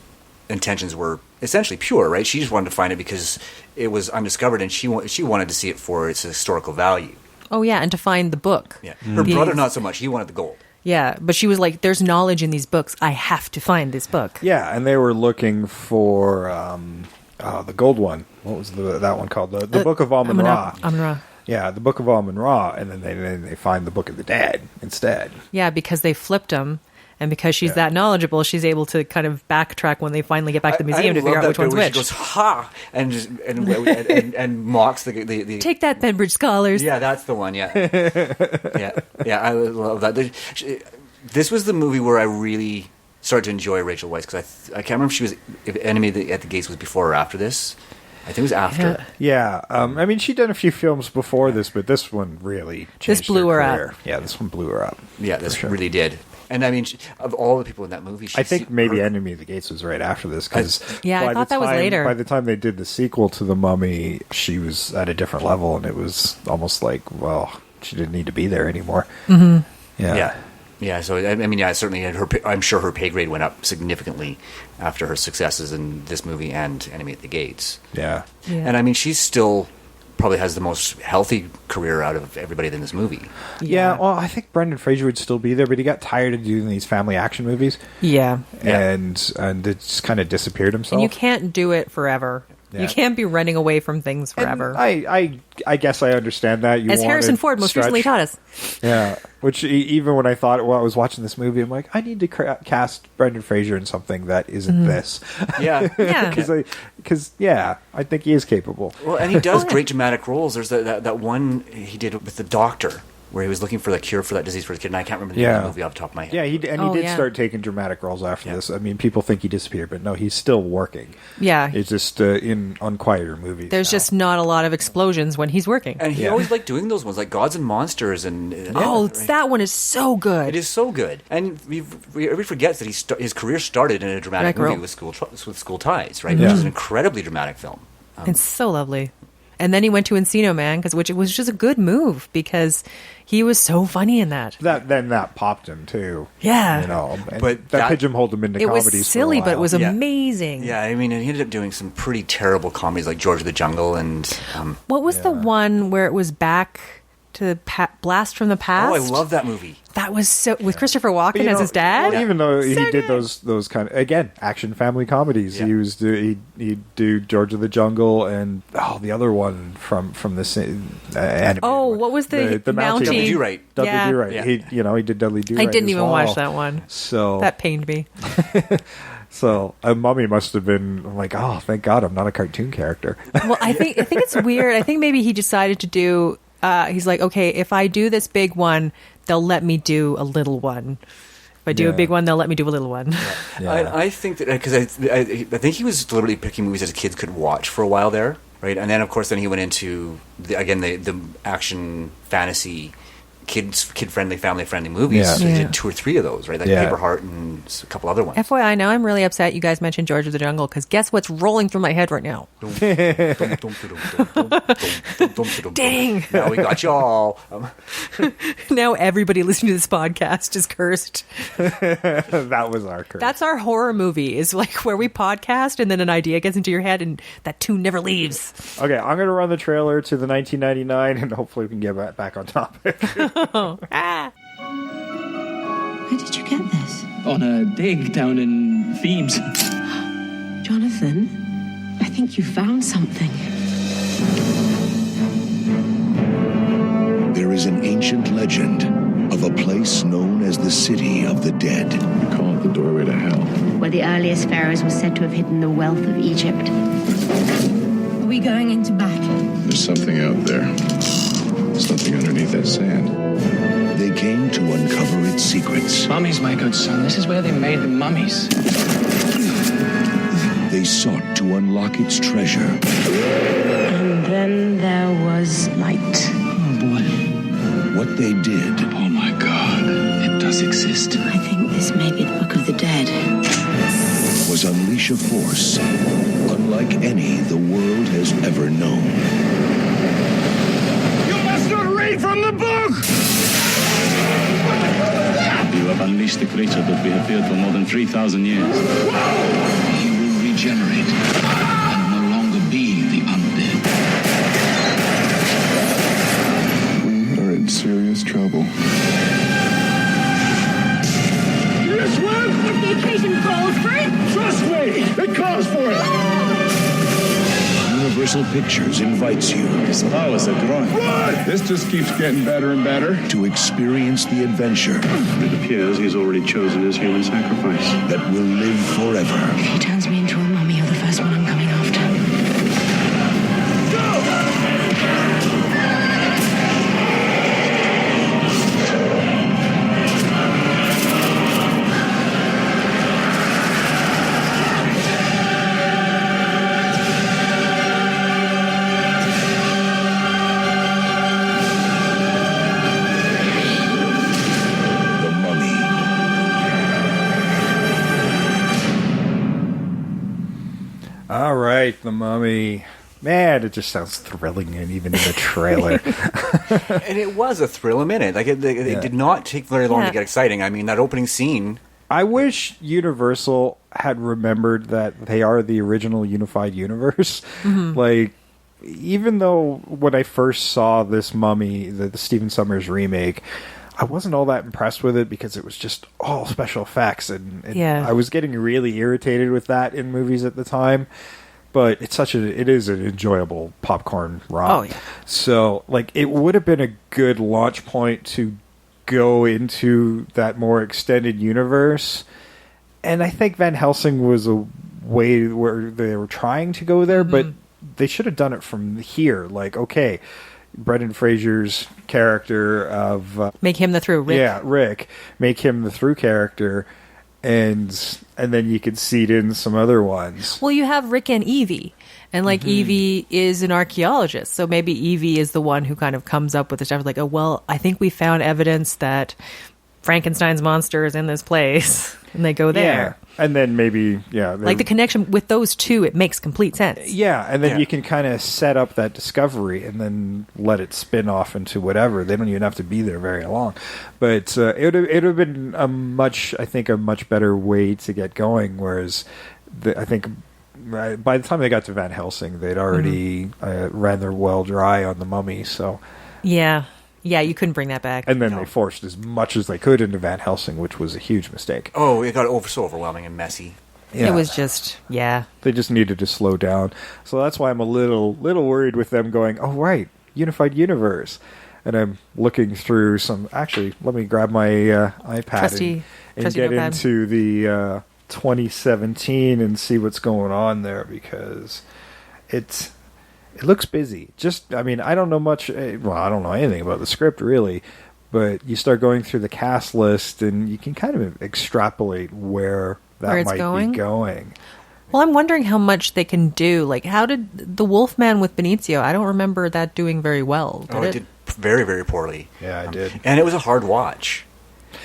intentions were essentially pure, right? She just wanted to find it because it was undiscovered, and she wanted to see it for its historical value. Oh yeah, and to find the book. Yeah, her brother not so much. He wanted the gold. Yeah, but she was like, "There's knowledge in these books. I have to find this book." Yeah, and they were looking for the gold one. What was that one called? The Book of Amun-Ra. Amun-Ra. Yeah, the Book of Amun-Ra, and then they find the Book of the Dead instead. Yeah, because they flipped them, and because she's that knowledgeable, she's able to kind of backtrack when they finally get back to the museum to figure out which one's which. She goes ha and just and mocks the Take that, Benbridge scholars. Yeah, that's the one. Yeah, yeah. I love that. This was the movie where I really started to enjoy Rachel Weisz, because I can't remember if Enemy at the Gates was before or after this. I think it was after. Yeah, I mean, she'd done a few films before this, but this one really changed blew her up. career. Yeah, this one blew her up. Yeah, this For sure. really did. And I mean, of all the people in that movie, I think maybe Enemy of the Gates was right after this because I thought that was later. By the time they did the sequel to The Mummy, she was at a different level, and it was almost like, well, she didn't need to be there anymore. Mm-hmm. Yeah. So I mean, certainly, I'm sure her pay grade went up significantly after her successes in this movie and Enemy at the Gates. Yeah. And I mean, she's still probably has the most healthy career out of everybody in this movie. Yeah, well, I think Brendan Fraser would still be there, but he got tired of doing these family action movies. Yeah. And it just kind of disappeared himself. And you can't do it forever. Yeah. You can't be running away from things forever. And I guess I understand that. As Harrison Ford most recently taught us. Yeah, which even when I was watching this movie, I'm like, I need to cast Brendan Fraser in something that isn't this. Yeah. Because I think he is capable. Well, and he does great dramatic roles. There's that one he did with the doctor, where he was looking for the cure for that disease for the kid, and I can't remember the name of the movie off the top of my head. Yeah, he did start taking dramatic roles after this. I mean, people think he disappeared, but no, he's still working. Yeah. It's just in unquieter movies. There's just not a lot of explosions when he's working. And he always liked doing those ones, like Gods and Monsters. That one is so good. It is so good. And everybody forgets that his career started in a dramatic movie with School Ties, right? Which is an incredibly dramatic film. It's so lovely. And then he went to Encino Man, which was just a good move because he was so funny in that. That popped him too. Yeah, you know, but that pigeonholed him into comedies. It was silly, but it was amazing. Yeah, I mean, and he ended up doing some pretty terrible comedies like George of the Jungle and. What was the one where it was back to Blast from the Past? Oh, I love that movie. That was so with Christopher Walken as his dad. Well, even though he did those kind of action family comedies, he'd do George of the Jungle and the other one from the animated one. What was the Mountie? Dudley Do-Right. Dudley Do-Right. Yeah. He did Dudley Do-Right. I didn't even watch that one. So that pained me. So a Mummy must have been like, oh, thank God, I'm not a cartoon character. Well, I think it's weird. I think maybe he decided to do. He's like, okay, if I do this big one, they'll let me do a little one. If I do a big one, they'll let me do a little one. Yeah. I think that because I think he was deliberately picking movies that kids could watch for a while there, right? And then of course he went into the action fantasy. Kid-friendly, family-friendly movies. Yeah. So he did 2 or 3 of those, right? Like Paper Heart and a couple other ones. FYI, now I'm really upset you guys mentioned George of the Jungle, because guess what's rolling through my head right now? Dang! Now we got y'all. Now everybody listening to this podcast is cursed. That was our curse. That's our horror movie, is like where we podcast and then an idea gets into your head and that tune never leaves. Okay, I'm going to run the trailer to the 1999 and hopefully we can get back on topic. Where did you get this? On a dig down in Thebes. Jonathan, I think you found something. There is an ancient legend of a place known as the City of the Dead. We call it the doorway to hell. Where the earliest pharaohs were said to have hidden the wealth of Egypt. Are we going into battle? There's something out there. Something underneath that sand. They came to uncover its secrets. Mummies, my good son. This is where they made the mummies. They sought to unlock its treasure. And then there was light. Oh, boy. What they did. Oh, my God. It does exist. I think this may be the Book of the Dead. Was unleash a force unlike any the world has ever known. Read from the book! You have unleashed the creature that we have feared for more than 3,000 years. He will regenerate and no longer be the undead. We are in serious trouble. This one? If the occasion calls for it. Trust me, it calls for it. Universal Pictures invites you. His powers are growing. Run! This just keeps getting better and better. To experience the adventure. It appears he's already chosen his human sacrifice. That will live forever. If he turns me into a mummy, you're the first one I'm coming after. All right, The Mummy. Man, it just sounds thrilling, and even in the trailer. And it was a thrill a minute. Like it did not take very long to get exciting. I mean, that opening scene. I wish Universal had remembered that they are the original unified universe. Mm-hmm. Like, even though when I first saw this Mummy, the Stephen Sommers remake, I wasn't all that impressed with it because it was just all special effects, and I was getting really irritated with that in movies at the time. But it is an enjoyable popcorn romp. Oh, yeah. So, like, it would have been a good launch point to go into that more extended universe. And I think Van Helsing was a way where they were trying to go there, but they should have done it from here. Like, okay, Brendan Fraser's character of... make him the Through, Rick. Yeah, Rick. Make him the Through character. And then you could seed in some other ones. Well, you have Rick and Evie. And, like, Evie is an archaeologist. So maybe Evie is the one who kind of comes up with the stuff like, oh, well, I think we found evidence that Frankenstein's monster is in this place. And they go there. Yeah. And then maybe, like the connection with those two, it makes complete sense. Yeah, and then you can kind of set up that discovery and then let it spin off into whatever. They don't even have to be there very long. But it would have been a much better way to get going, whereas I think by the time they got to Van Helsing, they'd already ran their well dry on The Mummy, so... Yeah, you couldn't bring that back. And then they forced as much as they could into Van Helsing, which was a huge mistake. Oh, it got so overwhelming and messy. Yeah. It was just, They just needed to slow down. So that's why I'm a little worried with them going, oh, right, Unified Universe. And I'm looking through some... Actually, let me grab my iPad and get notepad. into the 2017 and see what's going on there, because it looks busy. I don't know much... Well, I don't know anything about the script, really. But you start going through the cast list, and you can kind of extrapolate where that might be going. Well, I'm wondering how much they can do. Like, how did the Wolfman with Benicio? I don't remember that doing very well. It did very, very poorly. Yeah, I did. And it was a hard watch.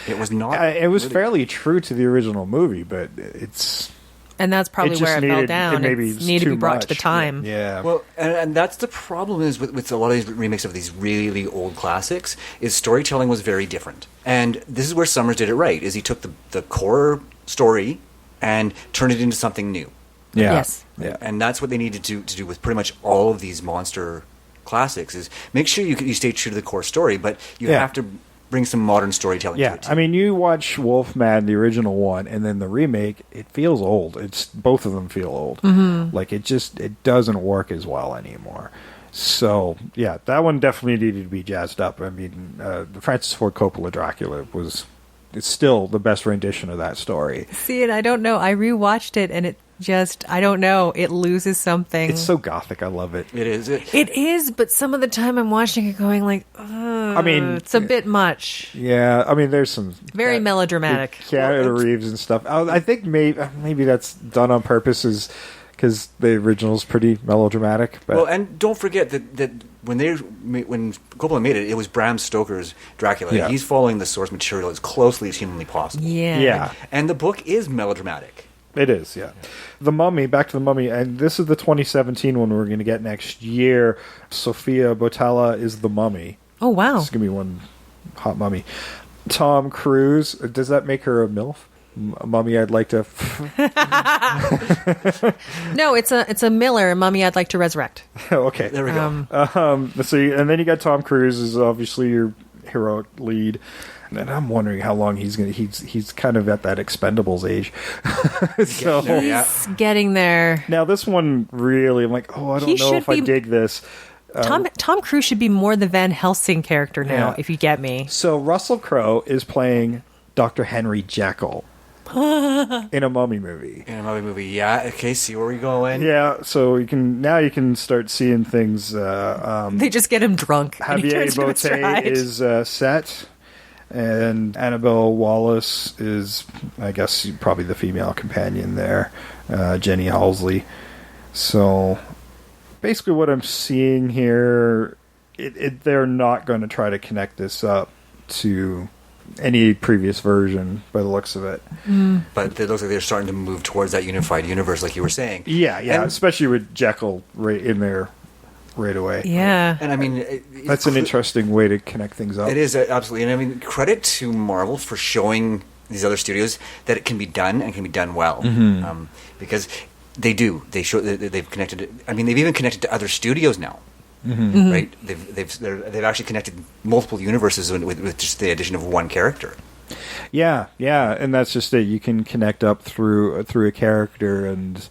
It was not... it was fairly true to the original movie, but it's... And that's probably where it fell down. It needed to be brought to the time. Yeah. Well, and that's the problem is with a lot of these remakes of these really old classics, is storytelling was very different. And this is where Sommers did it right, is he took the core story and turned it into something new. Yeah. Yes. Yeah. And that's what they needed to do with pretty much all of these monster classics, is make sure you stay true to the core story, but you have to bring some modern storytelling to it too. I mean, you watch Wolfman, the original one, and then the remake, it feels old. Both of them feel old. Mm-hmm. Like, it doesn't work as well anymore. So, yeah, that one definitely needed to be jazzed up. I mean, the Francis Ford Coppola Dracula it's still the best rendition of that story. See, and I don't know. I rewatched it, and it just, I don't know. It loses something. It's so gothic. I love it. It is. It is, but some of the time I'm watching it going like, it's a bit much. Yeah, I mean, there's some... Very melodramatic. Keanu Reeves and stuff. I think maybe that's done on purpose, because the original's pretty melodramatic. But. Well, and don't forget that when Coppola made it was Bram Stoker's Dracula. Yeah. He's following the source material as closely as humanly possible. Yeah. And the book is melodramatic. It is, yeah. The Mummy, back to The Mummy, and this is the 2017 one we're going to get next year. Sofia Boutella is The Mummy. Oh, wow. It's going to be one hot mummy. Tom Cruise, does that make her a MILF? A mummy I'd like to... No, it's a Miller, a mummy I'd like to resurrect. Okay. There we go. And then you got Tom Cruise is obviously your heroic lead. And I'm wondering how long he's kind of at that Expendables age. So He's getting there. Now this one really, I'm like, I don't know if I dig this. Tom Cruise should be more the Van Helsing character now, if you get me. So Russell Crowe is playing Dr. Henry Jekyll in a mummy movie. Yeah. Okay, see where we're going. Yeah, so you can start seeing things. They just get him drunk. Javier Botet is set. And Annabelle Wallace is, I guess, probably the female companion there. Jenny Halsey. So, basically what I'm seeing here, they're not going to try to connect this up to any previous version by the looks of it. But it looks like they're starting to move towards that unified universe, like you were saying. Yeah, And- especially with Jekyll right in there right away. Yeah. And I mean, That's an interesting way to connect things up. It is, absolutely. And I mean, credit to Marvel for showing these other studios that it can be done and can be done well. Because they do. They show they've connected. I mean, they've even connected to other studios now. Right? They've actually connected multiple universes with just the addition of one character. Yeah, and that's just it. You can connect up through a character, and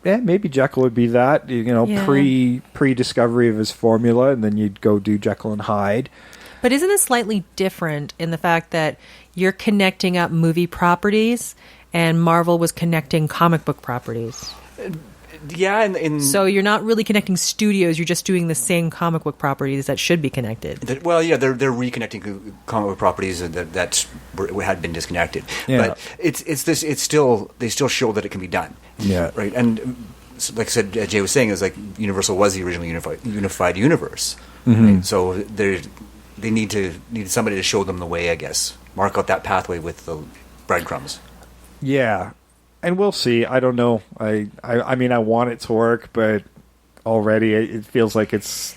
maybe Jekyll would be that. Pre discovery of his formula, and then you'd go do Jekyll and Hyde. But isn't it slightly different in the fact that you're connecting up movie properties and Marvel was connecting comic book properties? Yeah, so you're not really connecting studios, you're just doing the same comic book properties that should be connected. They're reconnecting comic book properties that had been disconnected. Yeah. But they still show that it can be done. Yeah. Right. And like I said, Jay was saying, is like Universal was the original unified universe. Right? So they need somebody to show them the way, I guess. Mark out that pathway with the breadcrumbs. Yeah. And we'll see. I don't know. I mean, I want it to work, but already it feels like it's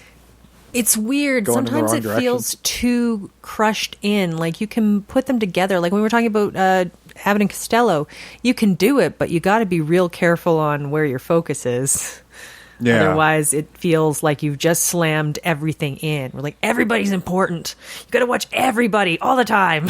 weird. going in the Sometimes wrong it direction. feels too crushed in. Like you can put them together. Like when we were talking about Abbott and Costello, you can do it, but you got to be real careful on where your focus is. Yeah. Otherwise, it feels like you've just slammed everything in. We're like, everybody's important. You got to watch everybody all the time.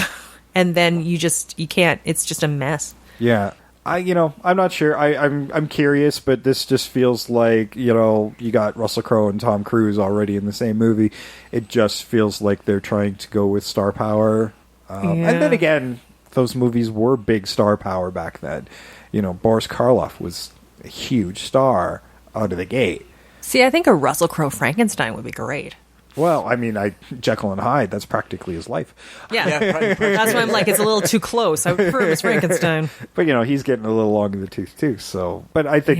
And then you can't. It's just a mess. Yeah. I'm not sure. I'm curious, but this just feels like, you got Russell Crowe and Tom Cruise already in the same movie. It just feels like they're trying to go with star power. And then again, those movies were big star power back then. Boris Karloff was a huge star out of the gate. See, I think a Russell Crowe Frankenstein would be great. Well, I mean, Jekyll and Hyde, that's practically his life. Yeah. That's why I'm like, it's a little too close. I prefer it was Frankenstein. But, he's getting a little long in the tooth, too. So, but I think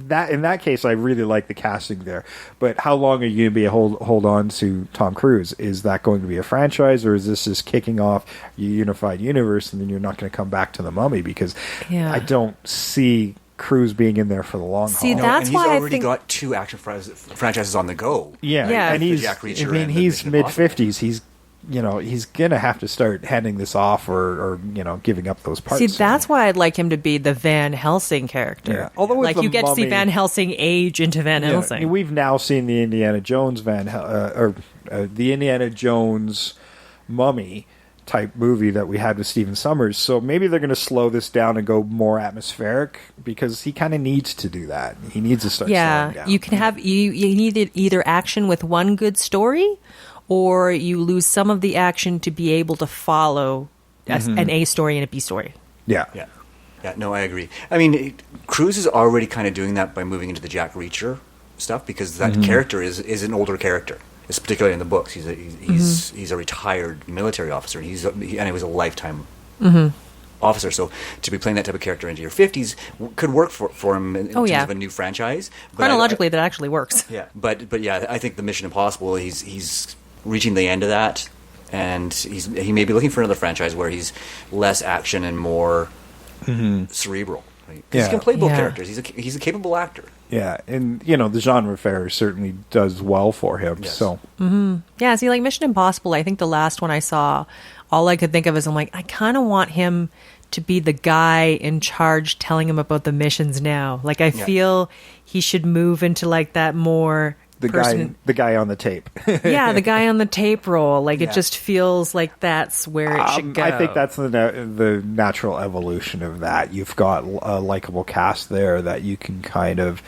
that in that case, I really like the casting there. But how long are you going to be hold on to Tom Cruise? Is that going to be a franchise, or is this just kicking off your unified universe, and then you're not going to come back to The Mummy? Because I don't see Cruise being in there for the long haul. That's why he's already got two action franchises on the go. Yeah. And he's mid-50s. He's gonna have to start handing this off or giving up those parts. See, that's why I'd like him to be the Van Helsing character. Yeah. Although with like you get to see Van Helsing age into Van Helsing. We've now seen the Indiana Jones the Indiana Jones Mummy type movie that we had with Stephen Sommers. So maybe they're going to slow this down and go more atmospheric, because he kind of needs to do that. He needs to start slowing down. You can have you need either action with one good story, or you lose some of the action to be able to follow an A story and a B story. Yeah. No, I agree. I mean, Cruise is already kind of doing that by moving into the Jack Reacher stuff, because that character is an older character. It's particularly in the books. He's a retired military officer, and he was a lifetime officer. So to be playing that type of character into your 50s could work for him in terms of a new franchise. But chronologically, that actually works. Yeah, but yeah, I think the Mission Impossible, he's reaching the end of that, and he may be looking for another franchise where he's less action and more cerebral. Right? 'Cause he can play both characters. He's a capable actor. Yeah, and the genre fare certainly does well for him. Yes. So Yeah, see, like Mission Impossible, I think the last one I saw, all I could think of is I'm like, I kind of want him to be the guy in charge telling him about the missions now. Like, I feel he should move into like that more the guy on the tape. Yeah, the guy on the tape roll. Like, it just feels like that's where it should go. I think that's the natural evolution of that. You've got a likable cast there that you can kind of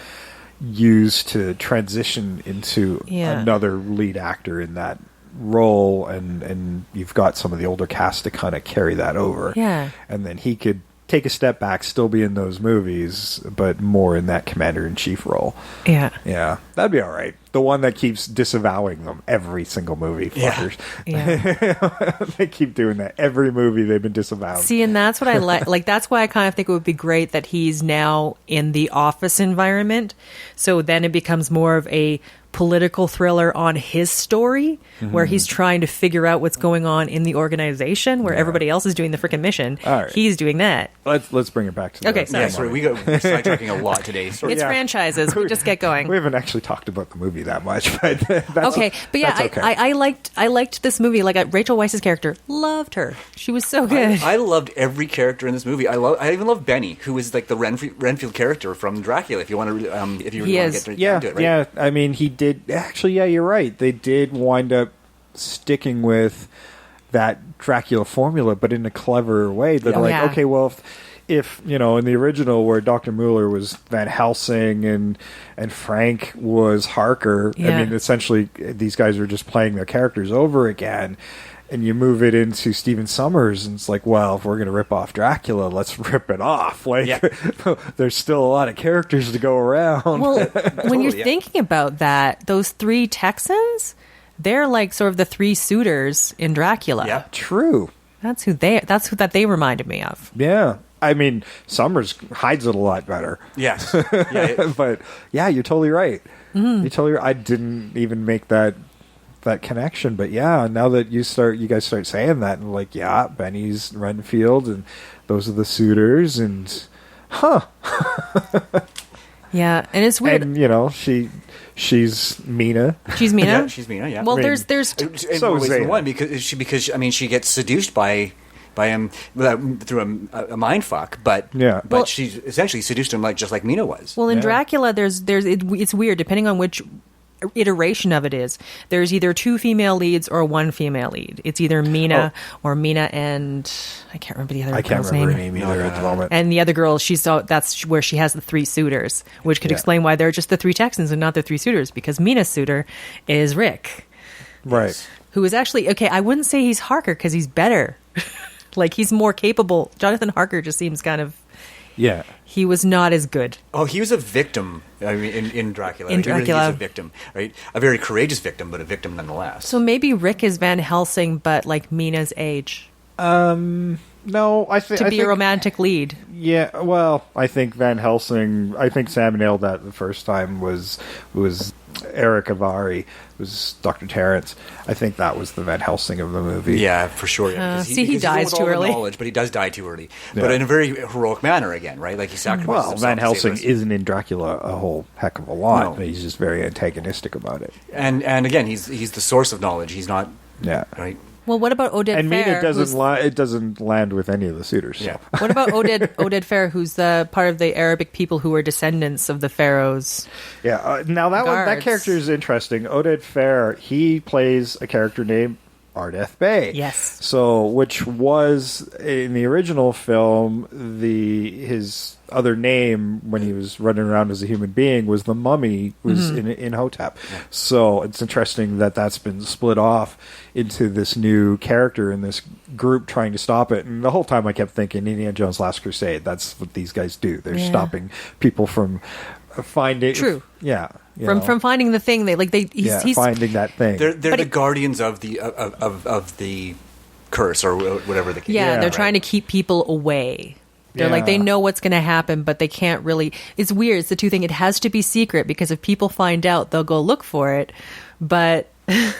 use to transition into another lead actor in that role, and you've got some of the older cast to kind of carry that over. Yeah. And then he could take a step back, still be in those movies, but more in that commander-in-chief role. Yeah. Yeah. That'd be all right. The one that keeps disavowing them every single movie. Fuckers. Yeah. They keep doing that. Every movie they've been disavowed. See, and that's what I like. Like, that's why I kind of think it would be great that he's now in the office environment. So then it becomes more of a political thriller on his story, where he's trying to figure out what's going on in the organization, where everybody else is doing the freaking mission. All right. He's doing that. Let's bring it back to Okay, sorry. Yeah, sorry, we're sidetracking a lot today. Sorry. It's franchises. We just get going. We haven't actually talked about the movie that much, but that's Okay, but yeah, that's okay. I liked this movie. Like Rachel Weisz's character, loved her. She was so good. I loved every character in this movie. I even love Benny, who is like the Renfield character from Dracula. If you want to, if you really want to get into it, right? Yeah. I mean, he did actually. Yeah, you're right. They did wind up sticking with that Dracula formula, but in a clever way. They're okay, well, if in the original where Dr. Mueller was Van Helsing and Frank was Harker, I mean, essentially these guys are just playing their characters over again. And you move it into Stephen Sommers, and it's like, well, if we're going to rip off Dracula, let's rip it off. Like, there's still a lot of characters to go around. Well, when you're thinking about that, those 3 Texans, they're like sort of the 3 suitors in Dracula. Yeah, true. That's who they reminded me of. Yeah. I mean, Sommers hides it a lot better. Yes. But yeah, you're totally right. You're totally right. I didn't even make that connection, but yeah, now that you guys start saying that, and like, yeah, Benny's Renfield, and those are the suitors, and yeah, and it's weird. And she's Mina. She's Mina. Yeah, she's Mina. Yeah. Well, I mean, there's so is Zayna. One because she gets seduced by him through a mind fuck, but she's essentially seduced him just like Mina was. Well, in Dracula, it's weird depending on which iteration of it is. There's either 2 female leads or 1 female lead. It's either Mina or Mina and I can't remember the other girl's name. I can't remember her name either at the moment. And the other girl, that's where she has the 3 suitors, which could explain why they're just the 3 Texans and not the 3 suitors, because Mina's suitor is Rick. Right. Who is actually, I wouldn't say he's Harker because he's better. Like, he's more capable. Jonathan Harker just seems kind of... Yeah. He was not as good. Oh, he was a victim. I mean, in Dracula. In Dracula. He was a victim, right? A very courageous victim, but a victim nonetheless. So maybe Rick is Van Helsing, but like Mina's age. No, I think... To be a romantic lead. Yeah, well, I think Van Helsing... I think Sam nailed that the first time was Eric Avari, was Dr. Terrence. I think that was the Van Helsing of the movie. Yeah, for sure. Yeah, he dies too early. But he does die too early. Yeah. But in a very heroic manner again, right? Like he sacrifices himself. Van Helsing isn't in Dracula a whole heck of a lot. No. He's just very antagonistic about it. And again, he's the source of knowledge. He's not... Yeah. Right? Well, what about Oded Fair? And Mina doesn't land with any of the suitors. Yeah. So. What about Oded Fair, who's part of the Arabic people who were descendants of the Pharaohs? Yeah. Now that character is interesting. Oded Fair, he plays a character named Ardeth Bey. Yes. So, which was in the original film, his other name when he was running around as a human being was the Mummy, was in Imhotep. Yeah. So it's interesting that that's been split off into this new character in this group trying to stop it. And the whole time I kept thinking Indiana Jones' Last Crusade. That's what these guys do. They're stopping people from finding. True. Yeah. From finding the thing he's finding that thing. They're the guardians of the curse or whatever the case. Yeah, they're trying to keep people away. They're like, they know what's going to happen, but they can't really... It's weird. It's the 2 things. It has to be secret, because if people find out, they'll go look for it. But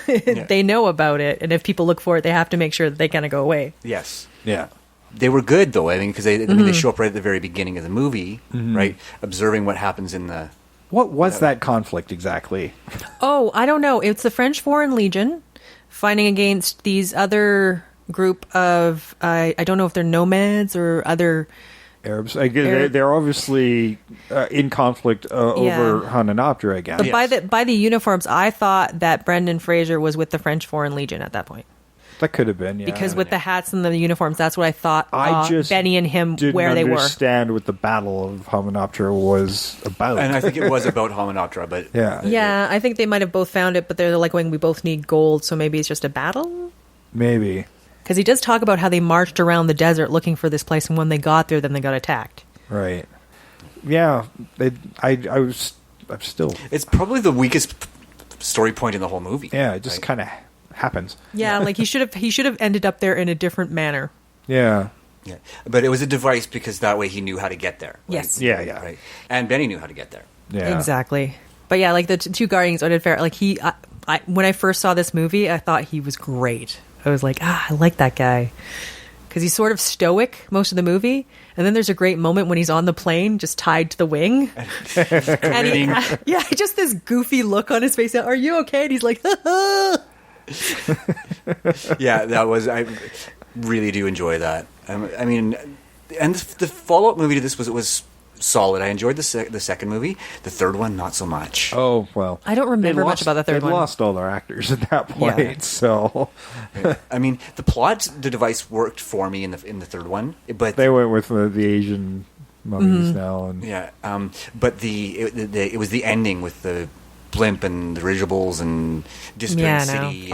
they know about it. And if people look for it, they have to make sure that they kind of go away. Yes. Yeah. They were good, though, I mean, because they show up right at the very beginning of the movie, right? Observing what happens in the... What was that conflict exactly? Oh, I don't know. It's the French Foreign Legion fighting against these other... group of I don't know if they're nomads or other Arabs. They're obviously in conflict over Hananoptera again. But by the uniforms, I thought that Brendan Fraser was with the French Foreign Legion at that point. That could have been, yeah. Because with the hats and the uniforms, that's what I thought Benny and him where they were. I didn't understand what the Battle of Hananoptera was about. And I think it was about Hananoptera, but... Yeah, I think they might have both found it, but they're like, we both need gold, so maybe it's just a battle? Maybe. Because he does talk about how they marched around the desert looking for this place, and when they got there, then they got attacked. Right. Yeah. I'm still... It's probably the weakest story point in the whole movie. Yeah, it just kind of happens. Yeah, like he should have ended up there in a different manner. Yeah. Yeah. But it was a device because that way he knew how to get there. Right? Yes. Yeah. Right. And Benny knew how to get there. Yeah. Exactly. But yeah, like the two Guardians, Oded Fehr, like when I first saw this movie, I thought he was great. I was like, I like that guy. Because he's sort of stoic most of the movie. And then there's a great moment when he's on the plane, just tied to the wing. And just this goofy look on his face. Are you okay? And he's like, Yeah, I really do enjoy that. I mean, and the follow-up movie to this was solid. I enjoyed the second movie. The third one, not so much. Oh, well. I don't remember much about the third one. They lost all their actors at that point, so... I mean, the device worked for me in the third one, but... They went with the Asian mummies now. And... Yeah, but it was the ending with the blimp and the dirigibles and disappearing city.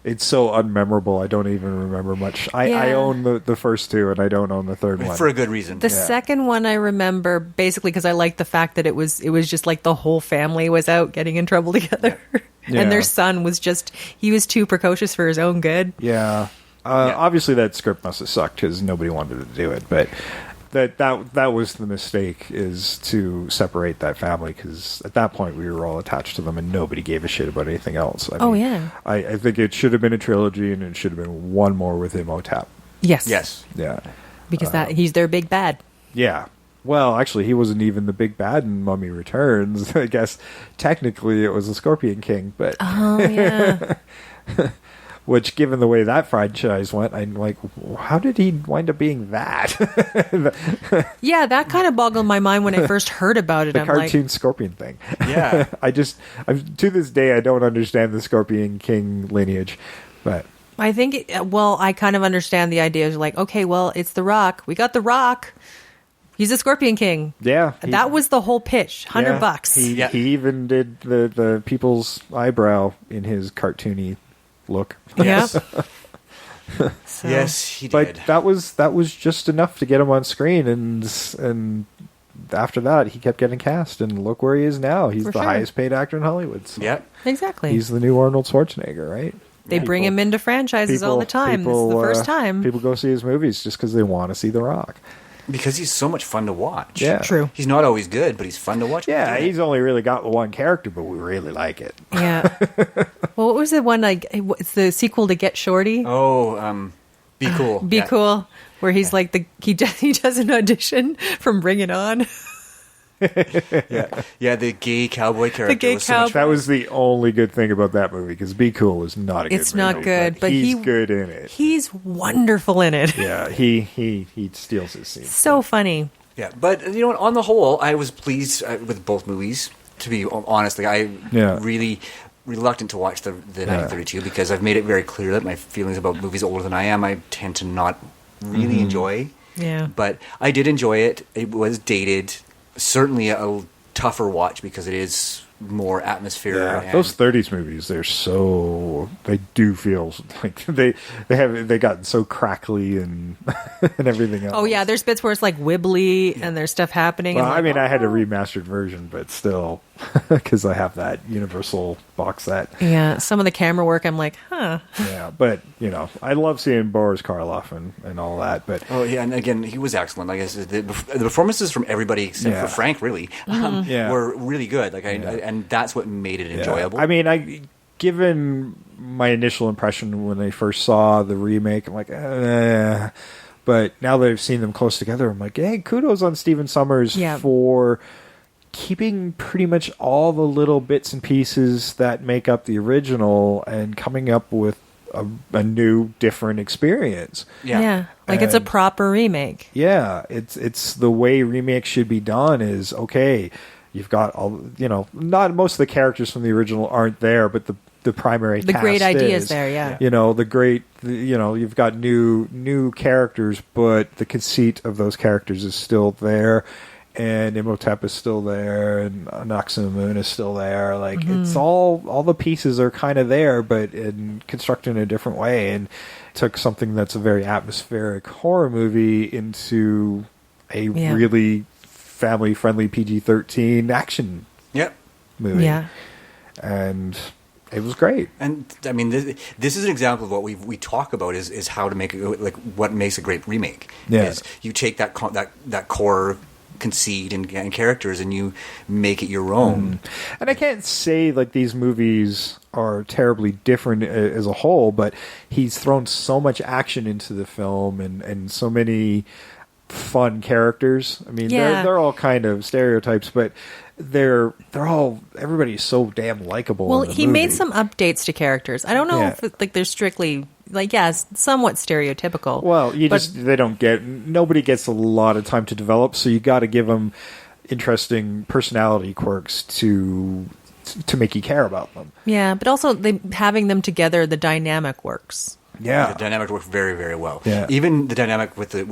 It's so unmemorable. I don't even remember much. I own the first two, and I don't own the third one for a good reason. The second one I remember basically because I liked the fact that it was just like the whole family was out getting in trouble together, and their son was he was too precocious for his own good. Yeah, obviously that script must have sucked because nobody wanted to do it, but. That was the mistake, is to separate that family, because at that point we were all attached to them and nobody gave a shit about anything else. I think it should have been a trilogy, and it should have been one more with Imhotep. Yes. Yeah. Because he's their big bad. Yeah. Well, actually, he wasn't even the big bad in Mummy Returns. I guess technically it was the Scorpion King, but... Oh, yeah. Which, given the way that franchise went, I'm like, how did he wind up being that? Yeah, that kind of boggled my mind when I first heard about it. The cartoon Scorpion thing. Yeah. To this day, I don't understand the Scorpion King lineage, but... I think, I kind of understand the idea. It's like, okay, well, it's The Rock. We got The Rock. He's a Scorpion King. Yeah. That was the whole pitch. $100. He even did the people's eyebrow in his cartoony look. Yeah. Yes, he did. But that was just enough to get him on screen, and after that he kept getting cast, and look where he is now. He's the highest paid actor in Hollywood. So yep. Exactly. He's the new Arnold Schwarzenegger, right? They bring him into franchises all the time. This is the first time. People go see his movies just because they want to see The Rock. Because he's so much fun to watch. Yeah. True. He's not always good, but he's fun to watch. Yeah, he's only really got one character, but we really like it. Yeah. Well, what was the one, like, it's the sequel to Get Shorty? Oh, Be Cool. Be Cool, where he's like, he does an audition from Bring It On. Yeah, the gay cowboy character. The gay cowboy. That was the only good thing about that movie, because Be Cool is not a good movie. It's not good, but he's good in it. He's wonderful in it. Yeah, he steals his scene. So funny. Yeah, but you know what? On the whole, I was pleased with both movies. To be honest, really reluctant to watch the 1932 because I've made it very clear that my feelings about movies older than I am, I tend to not really enjoy. Yeah, but I did enjoy it. It was dated. Certainly a tougher watch because it is more atmosphere. Yeah, those 30s movies, they do feel like they got so crackly and and everything else. Oh yeah, there's bits where it's like wibbly and there's stuff happening. Well, I mean, I had a remastered version, but still, because I have that Universal box set. Yeah, some of the camera work, I'm like, huh. Yeah, but I love seeing Boris Karloff and all that. But and again, he was excellent. Like I said, the performances from everybody except for Frank really were really good. Like and that's what made it enjoyable. I mean, given my initial impression when I first saw the remake, I'm like, but now that I've seen them close together, I'm like, hey, kudos on Stephen Sommers for keeping pretty much all the little bits and pieces that make up the original and coming up with a new, different experience. Yeah. Like it's a proper remake. Yeah, it's the way remakes should be done. Is okay. You've got all, not most of the characters from the original aren't there, but the primary cast great ideas is there, yeah. You've got new characters, but the conceit of those characters is still there, and Imhotep is still there, and Tutankhamun is still there. Like it's all the pieces are kind of there, but constructed in a different way, and took something that's a very atmospheric horror movie into a really family-friendly PG-13 action movie. Yeah. And it was great. And I mean, this is an example of what we talk about is how to make it, like what makes a great remake. Yeah. Is you take that core conceit and characters, and you make it your own. And I can't say like these movies are terribly different as a whole, but he's thrown so much action into the film and so many fun characters. I mean, they're all kind of stereotypes, but they're all, everybody's so damn likable. Well, he made some updates to characters. I don't know if like they're strictly like, yes, somewhat stereotypical. Well, nobody gets a lot of time to develop, so you got to give them interesting personality quirks to make you care about them. Yeah, but also having them together, the dynamic works. Yeah, the dynamic worked very, very well. Yeah. Even the dynamic with the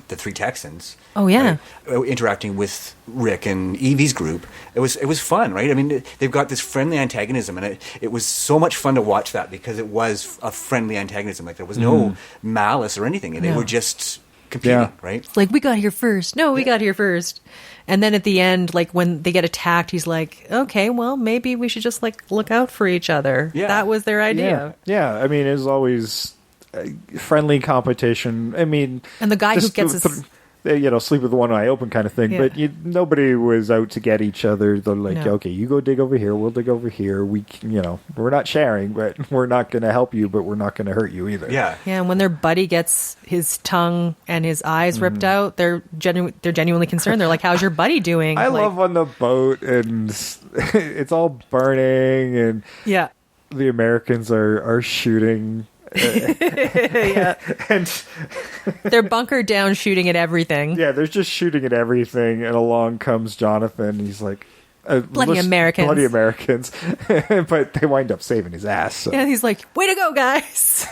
three Texans. Oh yeah, interacting with Rick and Evie's group. It was fun, right? I mean, they've got this friendly antagonism, and it was so much fun to watch that because it was a friendly antagonism. Like there was no malice or anything, and they were just competing, right? Like, we got here first. No, we got here first. And then at the end, like when they get attacked, he's like, okay, well, maybe we should just like look out for each other. Yeah. That was their idea. Yeah. I mean, it's always friendly competition. I mean, and the guy who gets his... sleep with one eye open kind of thing. Yeah. But nobody was out to get each other. They're like, No. okay, you go dig over here, we'll dig over here. We're not sharing, but we're not going to help you, but we're not going to hurt you either. Yeah. Yeah, and when their buddy gets his tongue and his eyes ripped out, they're genuinely concerned. They're like, how's your buddy doing? I love on the boat, and it's all burning, and Yeah. the Americans are shooting. Yeah. And they're bunkered down shooting at everything. yeah, they're just shooting at everything, and along comes Jonathan. He's like, Bloody Americans. But they wind up saving his ass. So. Yeah, he's like, way to go, guys.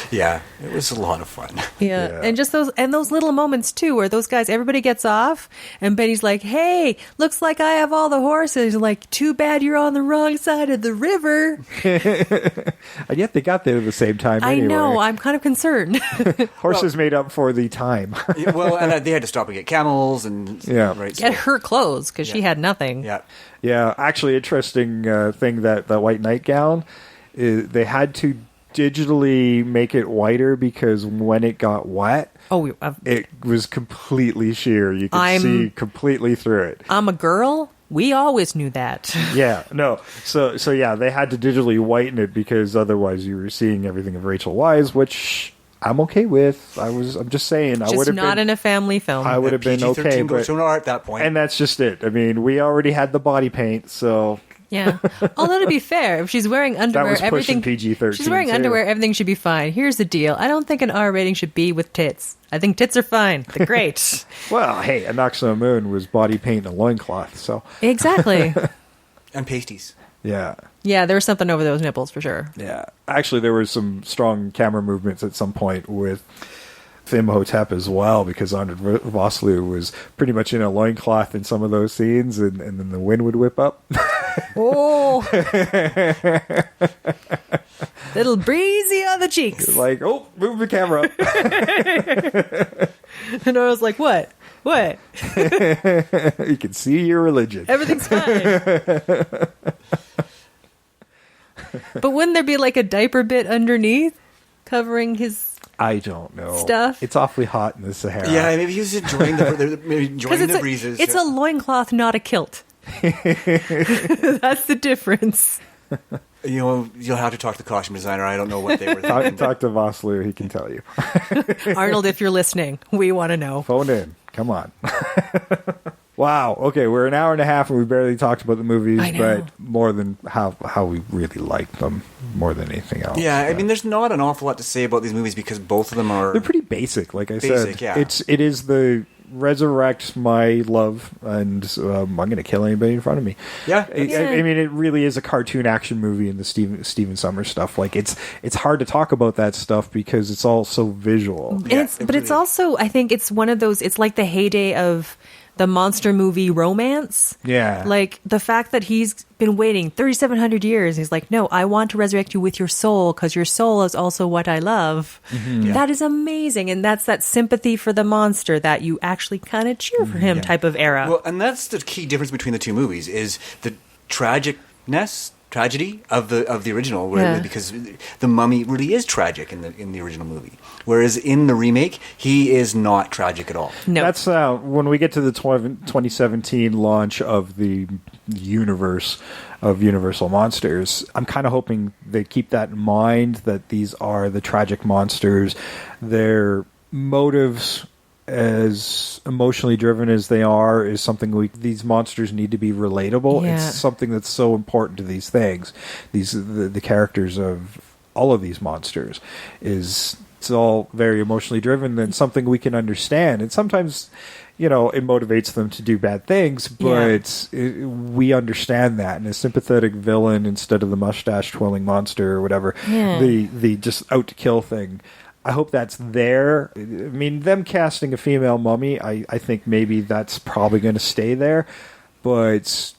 Yeah, it was a lot of fun. Yeah. And just those little moments too, where those guys, everybody gets off, and Betty's like, "Hey, looks like I have all the horses." Like, too bad you're on the wrong side of the river. And yet they got there at the same time. I anyway. know. I'm kind of concerned. Horses made up for the time. Well, and they had to stop and get camels and right. Get her clothes because she had nothing. Yeah. Yeah, actually, interesting thing that white nightgown, they had to digitally make it whiter because when it got wet, it was completely sheer. You could see completely through it. I'm a girl. We always knew that. Yeah, no. So yeah, they had to digitally whiten it because otherwise you were seeing everything of Rachel Weise, which I'm okay with. I'm just saying, I would have not been in a family film. I would have been okay, but to an art at that point, and that's just it. I mean, we already had the body paint, so. Yeah. Although to be fair, if she's wearing underwear, was pushing everything PG-13 she's wearing too. underwear, everything should be fine. Here's the deal: I don't think an R rating should be with tits. I think tits are fine. They're great. Well, hey, A Knocks on the Moon was body paint and a loincloth, so exactly. And pasties. Yeah. Yeah, there was something over those nipples for sure. Yeah. Actually, there was some strong camera movements at some point with Imhotep as well, because Arnold Vosloo was pretty much in a loincloth in some of those scenes, and then the wind would whip up. Oh. Little breezy on the cheeks. Like, oh, move the camera up. And I was like, what? What? You can see your religion. Everything's fine. But wouldn't there be like a diaper bit underneath covering his... I don't know. Stuff? It's awfully hot in the Sahara. Yeah, maybe he was enjoying the breezes. It's a loincloth, not a kilt. That's the difference. You'll have to talk to the costume designer. I don't know what they were thinking. Talk to Vosloo. He can tell you. Arnold, if you're listening, we want to know. Phone in. Come on. Wow. Okay, we're an hour and a half and we barely talked about the movies, but more than how we really liked them more than anything else. Yeah, I mean, there's not an awful lot to say about these movies because both of them are... They're pretty basic, like I said. Yeah. It is the resurrect my love, and I'm going to kill anybody in front of me. Yeah. I mean, it really is a cartoon action movie in the Steven Sommers stuff. Like, it's hard to talk about that stuff because it's all so visual. And it's also, I think it's one of those, it's like the heyday of the monster movie romance. Yeah. Like, the fact that he's been waiting 3,700 years. He's like, no, I want to resurrect you with your soul because your soul is also what I love. Mm-hmm. Yeah. That is amazing. And that's that sympathy for the monster that you actually kind of cheer for him type of era. Well, and that's the key difference between the two movies is the tragicness tragedy of the original, because the mummy really is tragic in the original movie, whereas in the remake he is not tragic at all. No, that's when we get to the 2017 launch of the universe of Universal Monsters. I'm kind of hoping they keep that in mind, that these are the tragic monsters. Their motives, as emotionally driven as they are, is something these monsters need to be relatable. Yeah. It's something that's so important to these things. The characters of all of these monsters it's all very emotionally driven and something we can understand. And sometimes, it motivates them to do bad things, but we understand that. And a sympathetic villain instead of the mustache twirling monster or whatever, the just out to kill thing. I hope that's there. I mean, them casting a female mummy, I think maybe that's probably going to stay there. But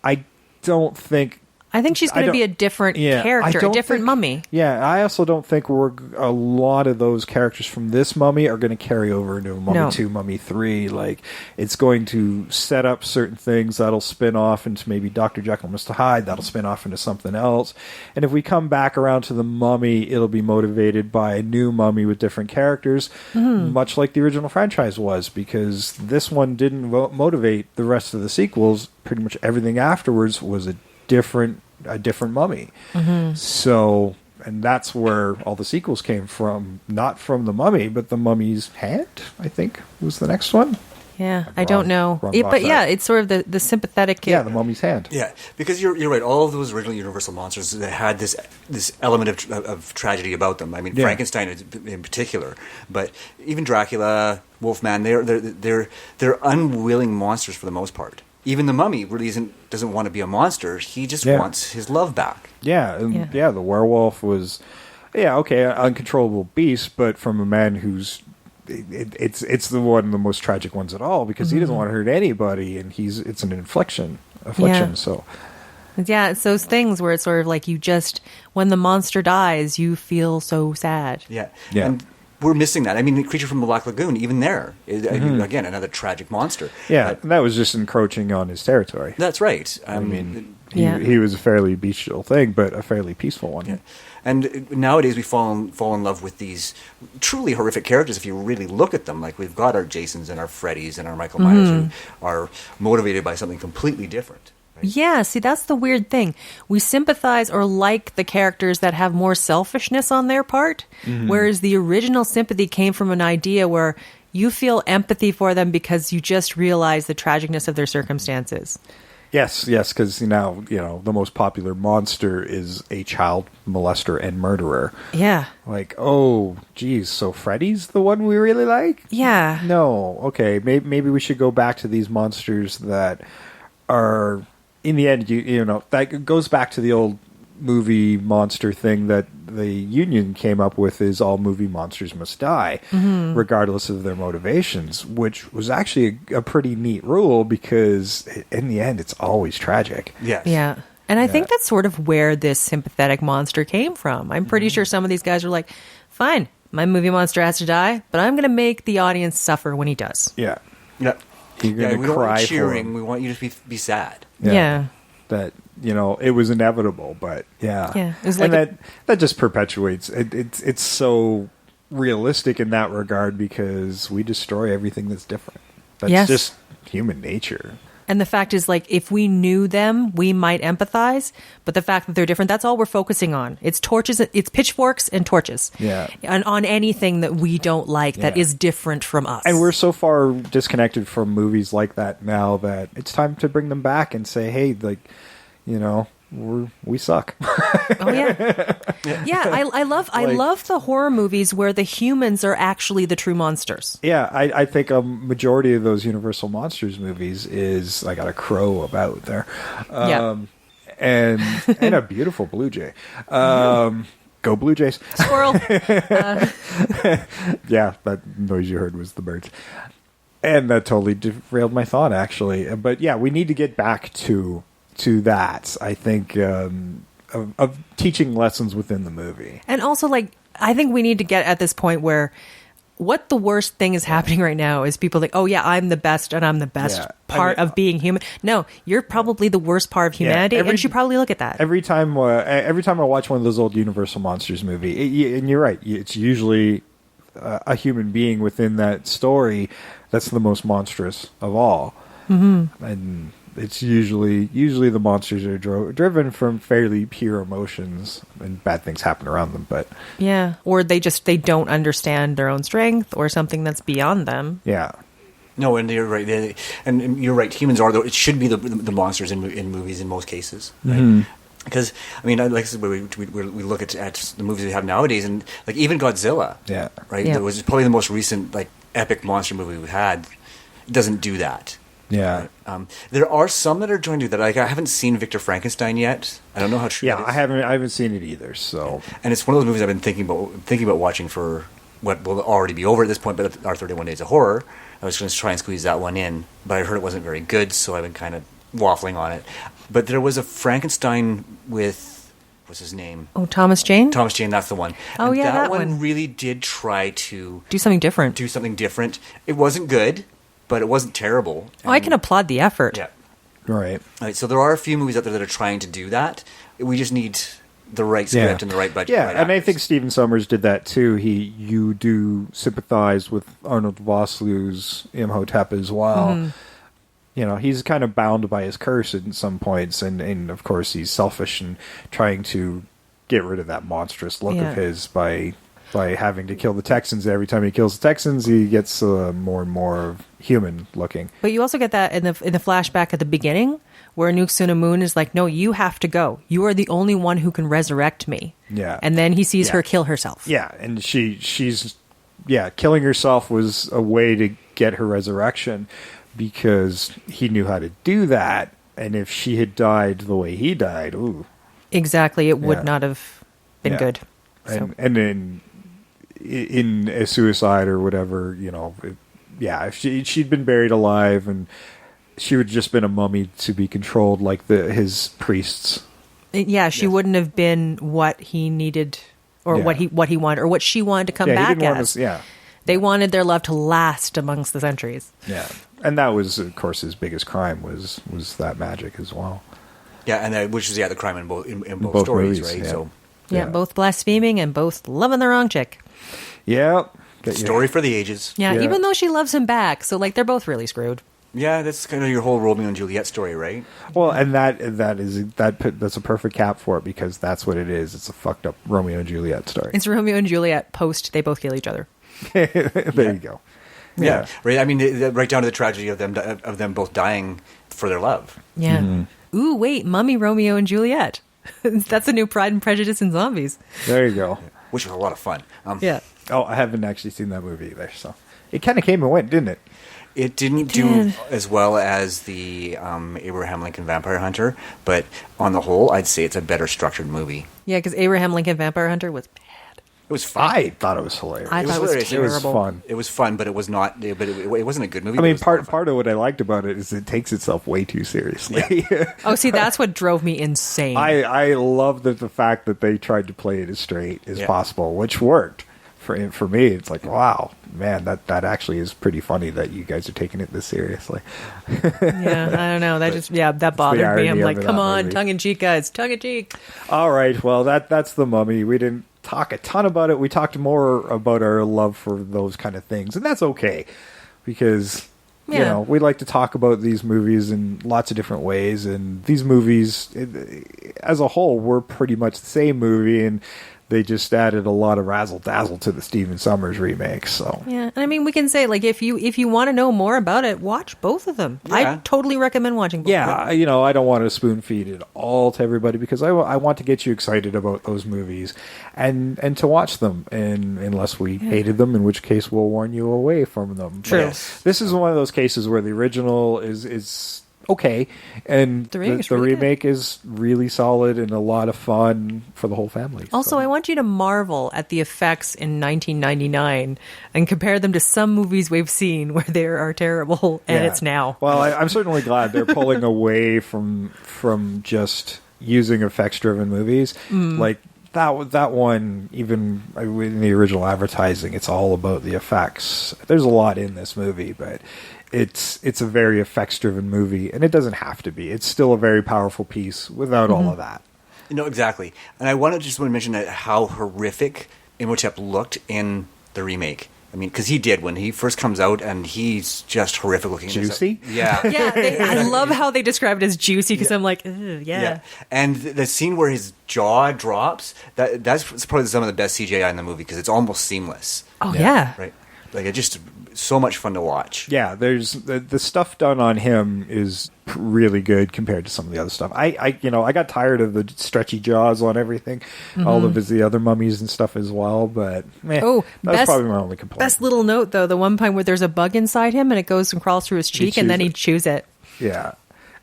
I don't think... I think she's going to be a different character, a different mummy. Yeah, I also don't think a lot of those characters from this mummy are going to carry over into Mummy 2, Mummy 3. Like, it's going to set up certain things that'll spin off into maybe Dr. Jekyll and Mr. Hyde, that'll spin off into something else. And if we come back around to the mummy, it'll be motivated by a new mummy with different characters, much like the original franchise was, because this one didn't motivate the rest of the sequels. Pretty much everything afterwards was a different mummy. So, and that's where all the sequels came from, not from the mummy, but the mummy's hand, I think, was the next one. Yeah, I don't know. It's sort of the sympathetic... Yeah, the mummy's hand. Yeah, because you're right. All of those original Universal monsters that had this element of tragedy about them. I mean, Frankenstein in particular, but even Dracula, Wolfman, they're unwilling monsters for the most part. Even the mummy really doesn't want to be a monster. He just wants his love back. Yeah, the werewolf was, uncontrollable beast, but from a man who's, it's the one of the most tragic ones at all, because he doesn't want to hurt anybody, and it's an affliction. So. Yeah, it's those things where it's sort of like when the monster dies, you feel so sad. Yeah. And we're missing that. I mean, the Creature from the Black Lagoon, even there, again, another tragic monster. Yeah, that was just encroaching on his territory. That's right. He was a fairly bestial thing, but a fairly peaceful one. Yeah. And nowadays we fall in love with these truly horrific characters if you really look at them. Like, we've got our Jasons and our Freddys and our Michael Myers who are motivated by something completely different. Right? Yeah, see, that's the weird thing. We sympathize or like the characters that have more selfishness on their part, whereas the original sympathy came from an idea where you feel empathy for them because you just realize the tragicness of their circumstances. Yes, because now, the most popular monster is a child molester and murderer. Yeah. Like, oh, geez, so Freddy's the one we really like? Yeah. No, okay, maybe we should go back to these monsters that are... In the end, that goes back to the old movie monster thing that the Union came up with, is all movie monsters must die, regardless of their motivations, which was actually a pretty neat rule, because in the end, it's always tragic. Yes. Yeah. And I think that's sort of where this sympathetic monster came from. I'm pretty sure some of these guys were like, fine, my movie monster has to die, but I'm going to make the audience suffer when he does. Yeah. Yeah. You're going to we don't cry want for cheering. him. We want you to be sad. Yeah. That, it was inevitable, but Yeah. It was like that just perpetuates. It's so realistic in that regard, because we destroy everything that's different. That's just human nature. And the fact is, like, if we knew them, we might empathize. But the fact that they're different, that's all we're focusing on. It's torches, it's pitchforks and torches. Yeah. And on anything that we don't like that is different from us. And we're so far disconnected from movies like that now that it's time to bring them back and say, hey, like, we suck. Oh yeah, yeah. I love the horror movies where the humans are actually the true monsters. Yeah, I think a majority of those Universal Monsters movies is I got a crow about there, and a beautiful blue jay. Go Blue Jays! Squirrel. Yeah, that noise you heard was the birds. And that totally derailed my thought, actually. But yeah, we need to get back to that, I think, of teaching lessons within the movie. And also, like, I think we need to get at this point where what the worst thing is happening right now is people like, oh yeah, I'm the best and I'm the best part of being human. No, you're probably the worst part of humanity, and you should probably look at that. Every time I watch one of those old Universal Monsters movie, and you're right, it's usually a human being within that story that's the most monstrous of all. Mm-hmm. And it's usually the monsters are driven from fairly pure emotions, and bad things happen around them. But or they don't understand their own strength or something that's beyond them. Yeah. No, and you're right. And you're right. Humans are it should be the monsters in movies in most cases. Right? Mm-hmm. Because I mean, like I said, we look at the movies we have nowadays, and like even Godzilla. Yeah. Right. That was probably the most recent like epic monster movie we've had. It doesn't do that. Yeah. There are some that are trying to do that. Like I haven't seen Victor Frankenstein yet. I don't know how true. Yeah, that is. I haven't seen it either. So, and it's one of those movies I've been thinking about watching for what will already be over at this point. But our 31 Days of Horror, I was going to try and squeeze that one in, but I heard it wasn't very good, so I've been kind of waffling on it. But there was a Frankenstein with what's his name? Oh, Thomas Jane. Thomas Jane, that's the one. Oh, and yeah, that one really did try to do something different. It wasn't good, but it wasn't terrible. Oh, I can applaud the effort. Yeah. Right. So there are a few movies out there that are trying to do that. We just need the right script and the right budget. Yeah, right and I think Stephen Sommers did that too. You do sympathize with Arnold Vosloo's Imhotep as well. Mm-hmm. You know, he's kind of bound by his curse in some points, and of course he's selfish and trying to get rid of that monstrous look of his by having to kill the Texans. Every time he kills the Texans, he gets more and more human looking. But you also get that in the flashback at the beginning, where Tutankhamun is like, "No, you have to go. You are the only one who can resurrect me." Yeah, and then he sees her kill herself. Yeah, and she's killing herself was a way to get her resurrection because he knew how to do that. And if she had died the way he died, exactly, it would not have been good. So. And then in a suicide or whatever, if she'd been buried alive, and she would have just been a mummy to be controlled like his priests. Yeah, she wouldn't have been what he needed, or what he wanted, or what she wanted to come back as. They wanted their love to last amongst the centuries. Yeah, and that was, of course, his biggest crime was that magic as well. Yeah, and which is the crime in both stories, movies, right? Yeah. So. Yeah, both blaspheming and both loving the wrong chick. Yeah. Story for the ages. Yeah, even though she loves him back. So, they're both really screwed. Yeah, that's kind of your whole Romeo and Juliet story, right? Well, and that's a perfect cap for it, because that's what it is. It's a fucked up Romeo and Juliet story. It's Romeo and Juliet post they both kill each other. There you go. Yeah. Right. I mean, right down to the tragedy of them both dying for their love. Yeah. Mm-hmm. Ooh, wait, Mummy Romeo and Juliet. That's a new Pride and Prejudice in zombies. There you go. Which was a lot of fun. Yeah. Oh, I haven't actually seen that movie either, so it kind of came and went, didn't it? It didn't do as well as the Abraham Lincoln Vampire Hunter, but on the whole, I'd say it's a better structured movie. Yeah, because Abraham Lincoln Vampire Hunter was bad. It was fun. I thought it was hilarious. I thought it was terrible. It was fun. It was fun, but it was not. But it wasn't a good movie. I mean, part of what I liked about it is it takes itself way too seriously. Yeah. Oh, see, that's what drove me insane. I love the fact that they tried to play it as straight as possible, which worked. For me, it's like, wow, man, that actually is pretty funny that you guys are taking it this seriously. Yeah, I don't know. That bothered me. I'm like, come on, tongue in cheek, guys, tongue in cheek. All right, well, that's The Mummy. We didn't talk a ton about it. We talked more about our love for those kind of things, and that's okay, because we like to talk about these movies in lots of different ways, and these movies, as a whole, were pretty much the same movie, and they just added a lot of razzle-dazzle to the Stephen Sommers remake. So yeah, I mean, we can say, if you want to know more about it, watch both of them. Yeah. I totally recommend watching both of them. Yeah, I don't want to spoon-feed it all to everybody, because I want to get you excited about those movies and to watch them, and unless we hated them, in which case we'll warn you away from them. True. Yes. This is one of those cases where the original is okay, and the remake is really solid and a lot of fun for the whole family. Also, I want you to marvel at the effects in 1999 and compare them to some movies we've seen where they are terrible, and it's now. Well, I'm certainly glad they're pulling away from just using effects-driven movies. Like that one, even in the original advertising, it's all about the effects. There's a lot in this movie, but it's a very effects-driven movie, and it doesn't have to be. It's still a very powerful piece without all of that. No, exactly. And I want to mention how horrific Imhotep looked in the remake. I mean, because he did when he first comes out, and he's just horrific looking. Juicy? Yeah. I love how they described it as juicy, because I'm like, yeah. And the scene where his jaw drops, that's probably some of the best CGI in the movie, because it's almost seamless. Oh, yeah. Right. Like, it's just so much fun to watch. Yeah, there's the stuff done on him is really good compared to some of the other stuff. I got tired of the stretchy jaws on everything, all of the other mummies and stuff as well. But that's probably my only complaint. Best little note though, the one point where there's a bug inside him and it goes and crawls through his cheek, and then he chews it. Yeah.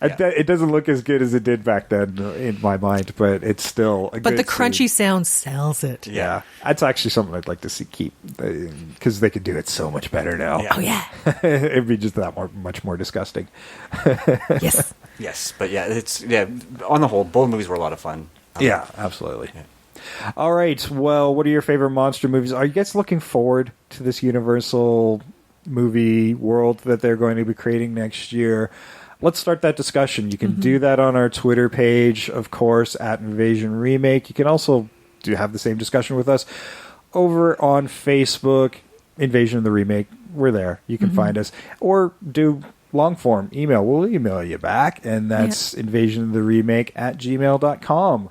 It doesn't look as good as it did back then in my mind, but it's still a good But the crunchy scene. sound sells it. Yeah. That's actually something I'd like to see keep, because they could do it so much better now. Yeah. Oh, yeah. It'd be just much more disgusting. Yes. Yes, but on the whole, both movies were a lot of fun. Yeah, absolutely. Yeah. All right. Well, what are your favorite monster movies? Are you guys looking forward to this Universal movie world that they're going to be creating next year? Let's start that discussion. You can do that on our Twitter page, of course, at Invasion Remake. You can also have the same discussion with us over on Facebook, Invasion of the Remake. We're there. You can find us. Or do long form email. We'll email you back, and that's invasionofthерemake@gmail.com.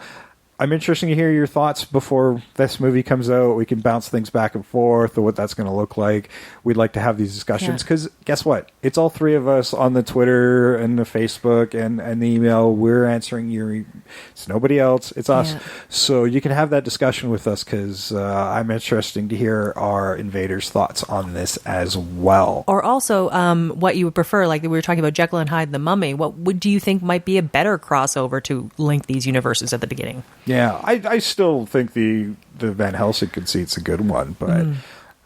I'm interested to hear your thoughts before this movie comes out. We can bounce things back and forth or what that's going to look like. We'd like to have these discussions because guess what? It's all three of us on the Twitter and the Facebook and the email. We're answering it's nobody else. It's us. Yeah. So you can have that discussion with us because I'm interested to hear our Invaders' thoughts on this as well. Or also what you would prefer, like we were talking about Jekyll and Hyde and the Mummy. What do you think might be a better crossover to link these universes at the beginning? Yeah, I still think the Van Helsing conceit's a good one, but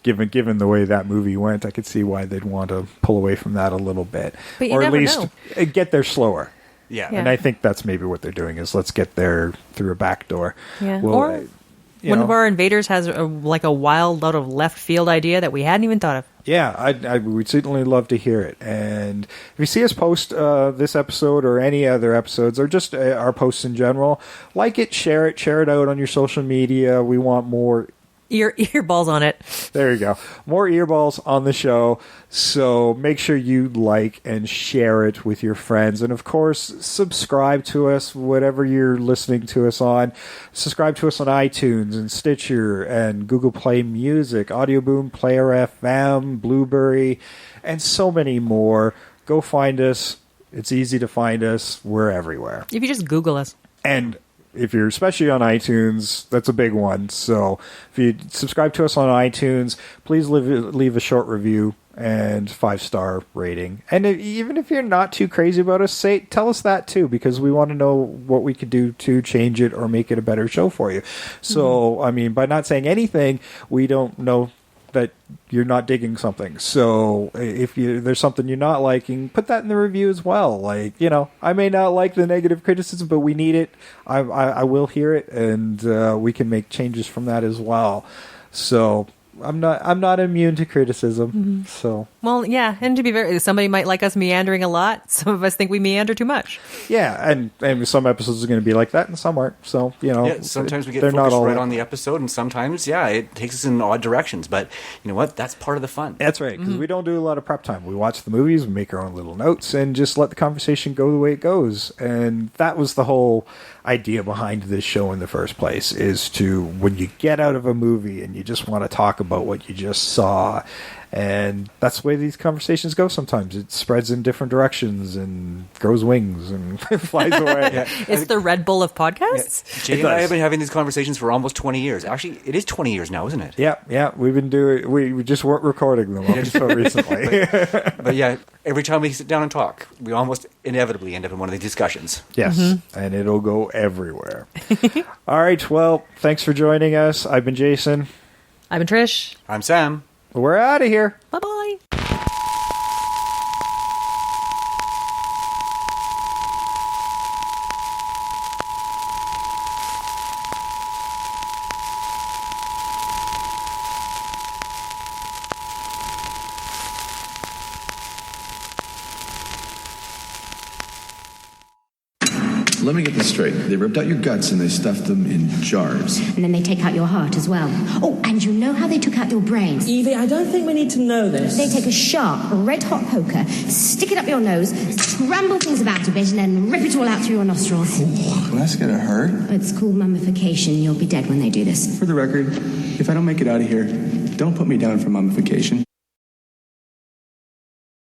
given the way that movie went, I could see why they'd want to pull away from that a little bit, but you or at never least know. Get there slower. Yeah, and I think that's maybe what they're doing is let's get there through a back door. Yeah, well, or one of our invaders has a wild, out of left field idea that we hadn't even thought of. Yeah, I would certainly love to hear it. And if you see us post this episode or any other episodes or just our posts in general, like it, share it out on your social media. We want more earballs on it. There you go. More earballs on the show. So make sure you like and share it with your friends. And of course, subscribe to us, whatever you're listening to us on. Subscribe to us on iTunes and Stitcher and Google Play Music, Audio Boom, Player FM, Blueberry, and so many more. Go find us. It's easy to find us. We're everywhere. If you just Google us. And if you're especially on iTunes, that's a big one. So if you subscribe to us on iTunes, please leave a short review and 5-star rating. And even if you're not too crazy about us, tell us that too, because we want to know what we could do to change it or make it a better show for you. So, I mean, by not saying anything, we don't know that you're not digging something. So if there's something you're not liking, put that in the review as well. Like, I may not like the negative criticism, but we need it. I will hear it, and we can make changes from that as well. So I'm not immune to criticism. So and to be fair, somebody might like us meandering a lot. Some of us think we meander too much. Yeah, and some episodes are going to be like that, and some aren't. So sometimes we get focused right on the episode, and sometimes it takes us in odd directions. But you know what? That's part of the fun. That's right, because we don't do a lot of prep time. We watch the movies, we make our own little notes, and just let the conversation go the way it goes. And that was the whole idea behind this show in the first place, is to, when you get out of a movie and you just want to talk about what you just saw, and that's the way these conversations go sometimes. It spreads in different directions and grows wings and flies away. It's the Red Bull of podcasts. Jay and I have been having these conversations for almost 20 years. Actually, it is 20 years now, isn't it? Yeah. We've been doing. We just weren't recording them up until recently. but every time we sit down and talk, we almost inevitably end up in one of these discussions. Yes, and it'll go everywhere. All right. Well, thanks for joining us. I've been Jason. I've been Trish. I'm Sam. We're out of here. Bye-bye. So let me get this straight. They ripped out your guts and they stuffed them in jars. And then they take out your heart as well. Oh, and you know how they took out your brains? Evie, I don't think we need to know this. They take a sharp, red-hot poker, stick it up your nose, scramble things about a bit, and then rip it all out through your nostrils. Well, that's gonna hurt. It's called mummification. You'll be dead when they do this. For the record, if I don't make it out of here, don't put me down for mummification.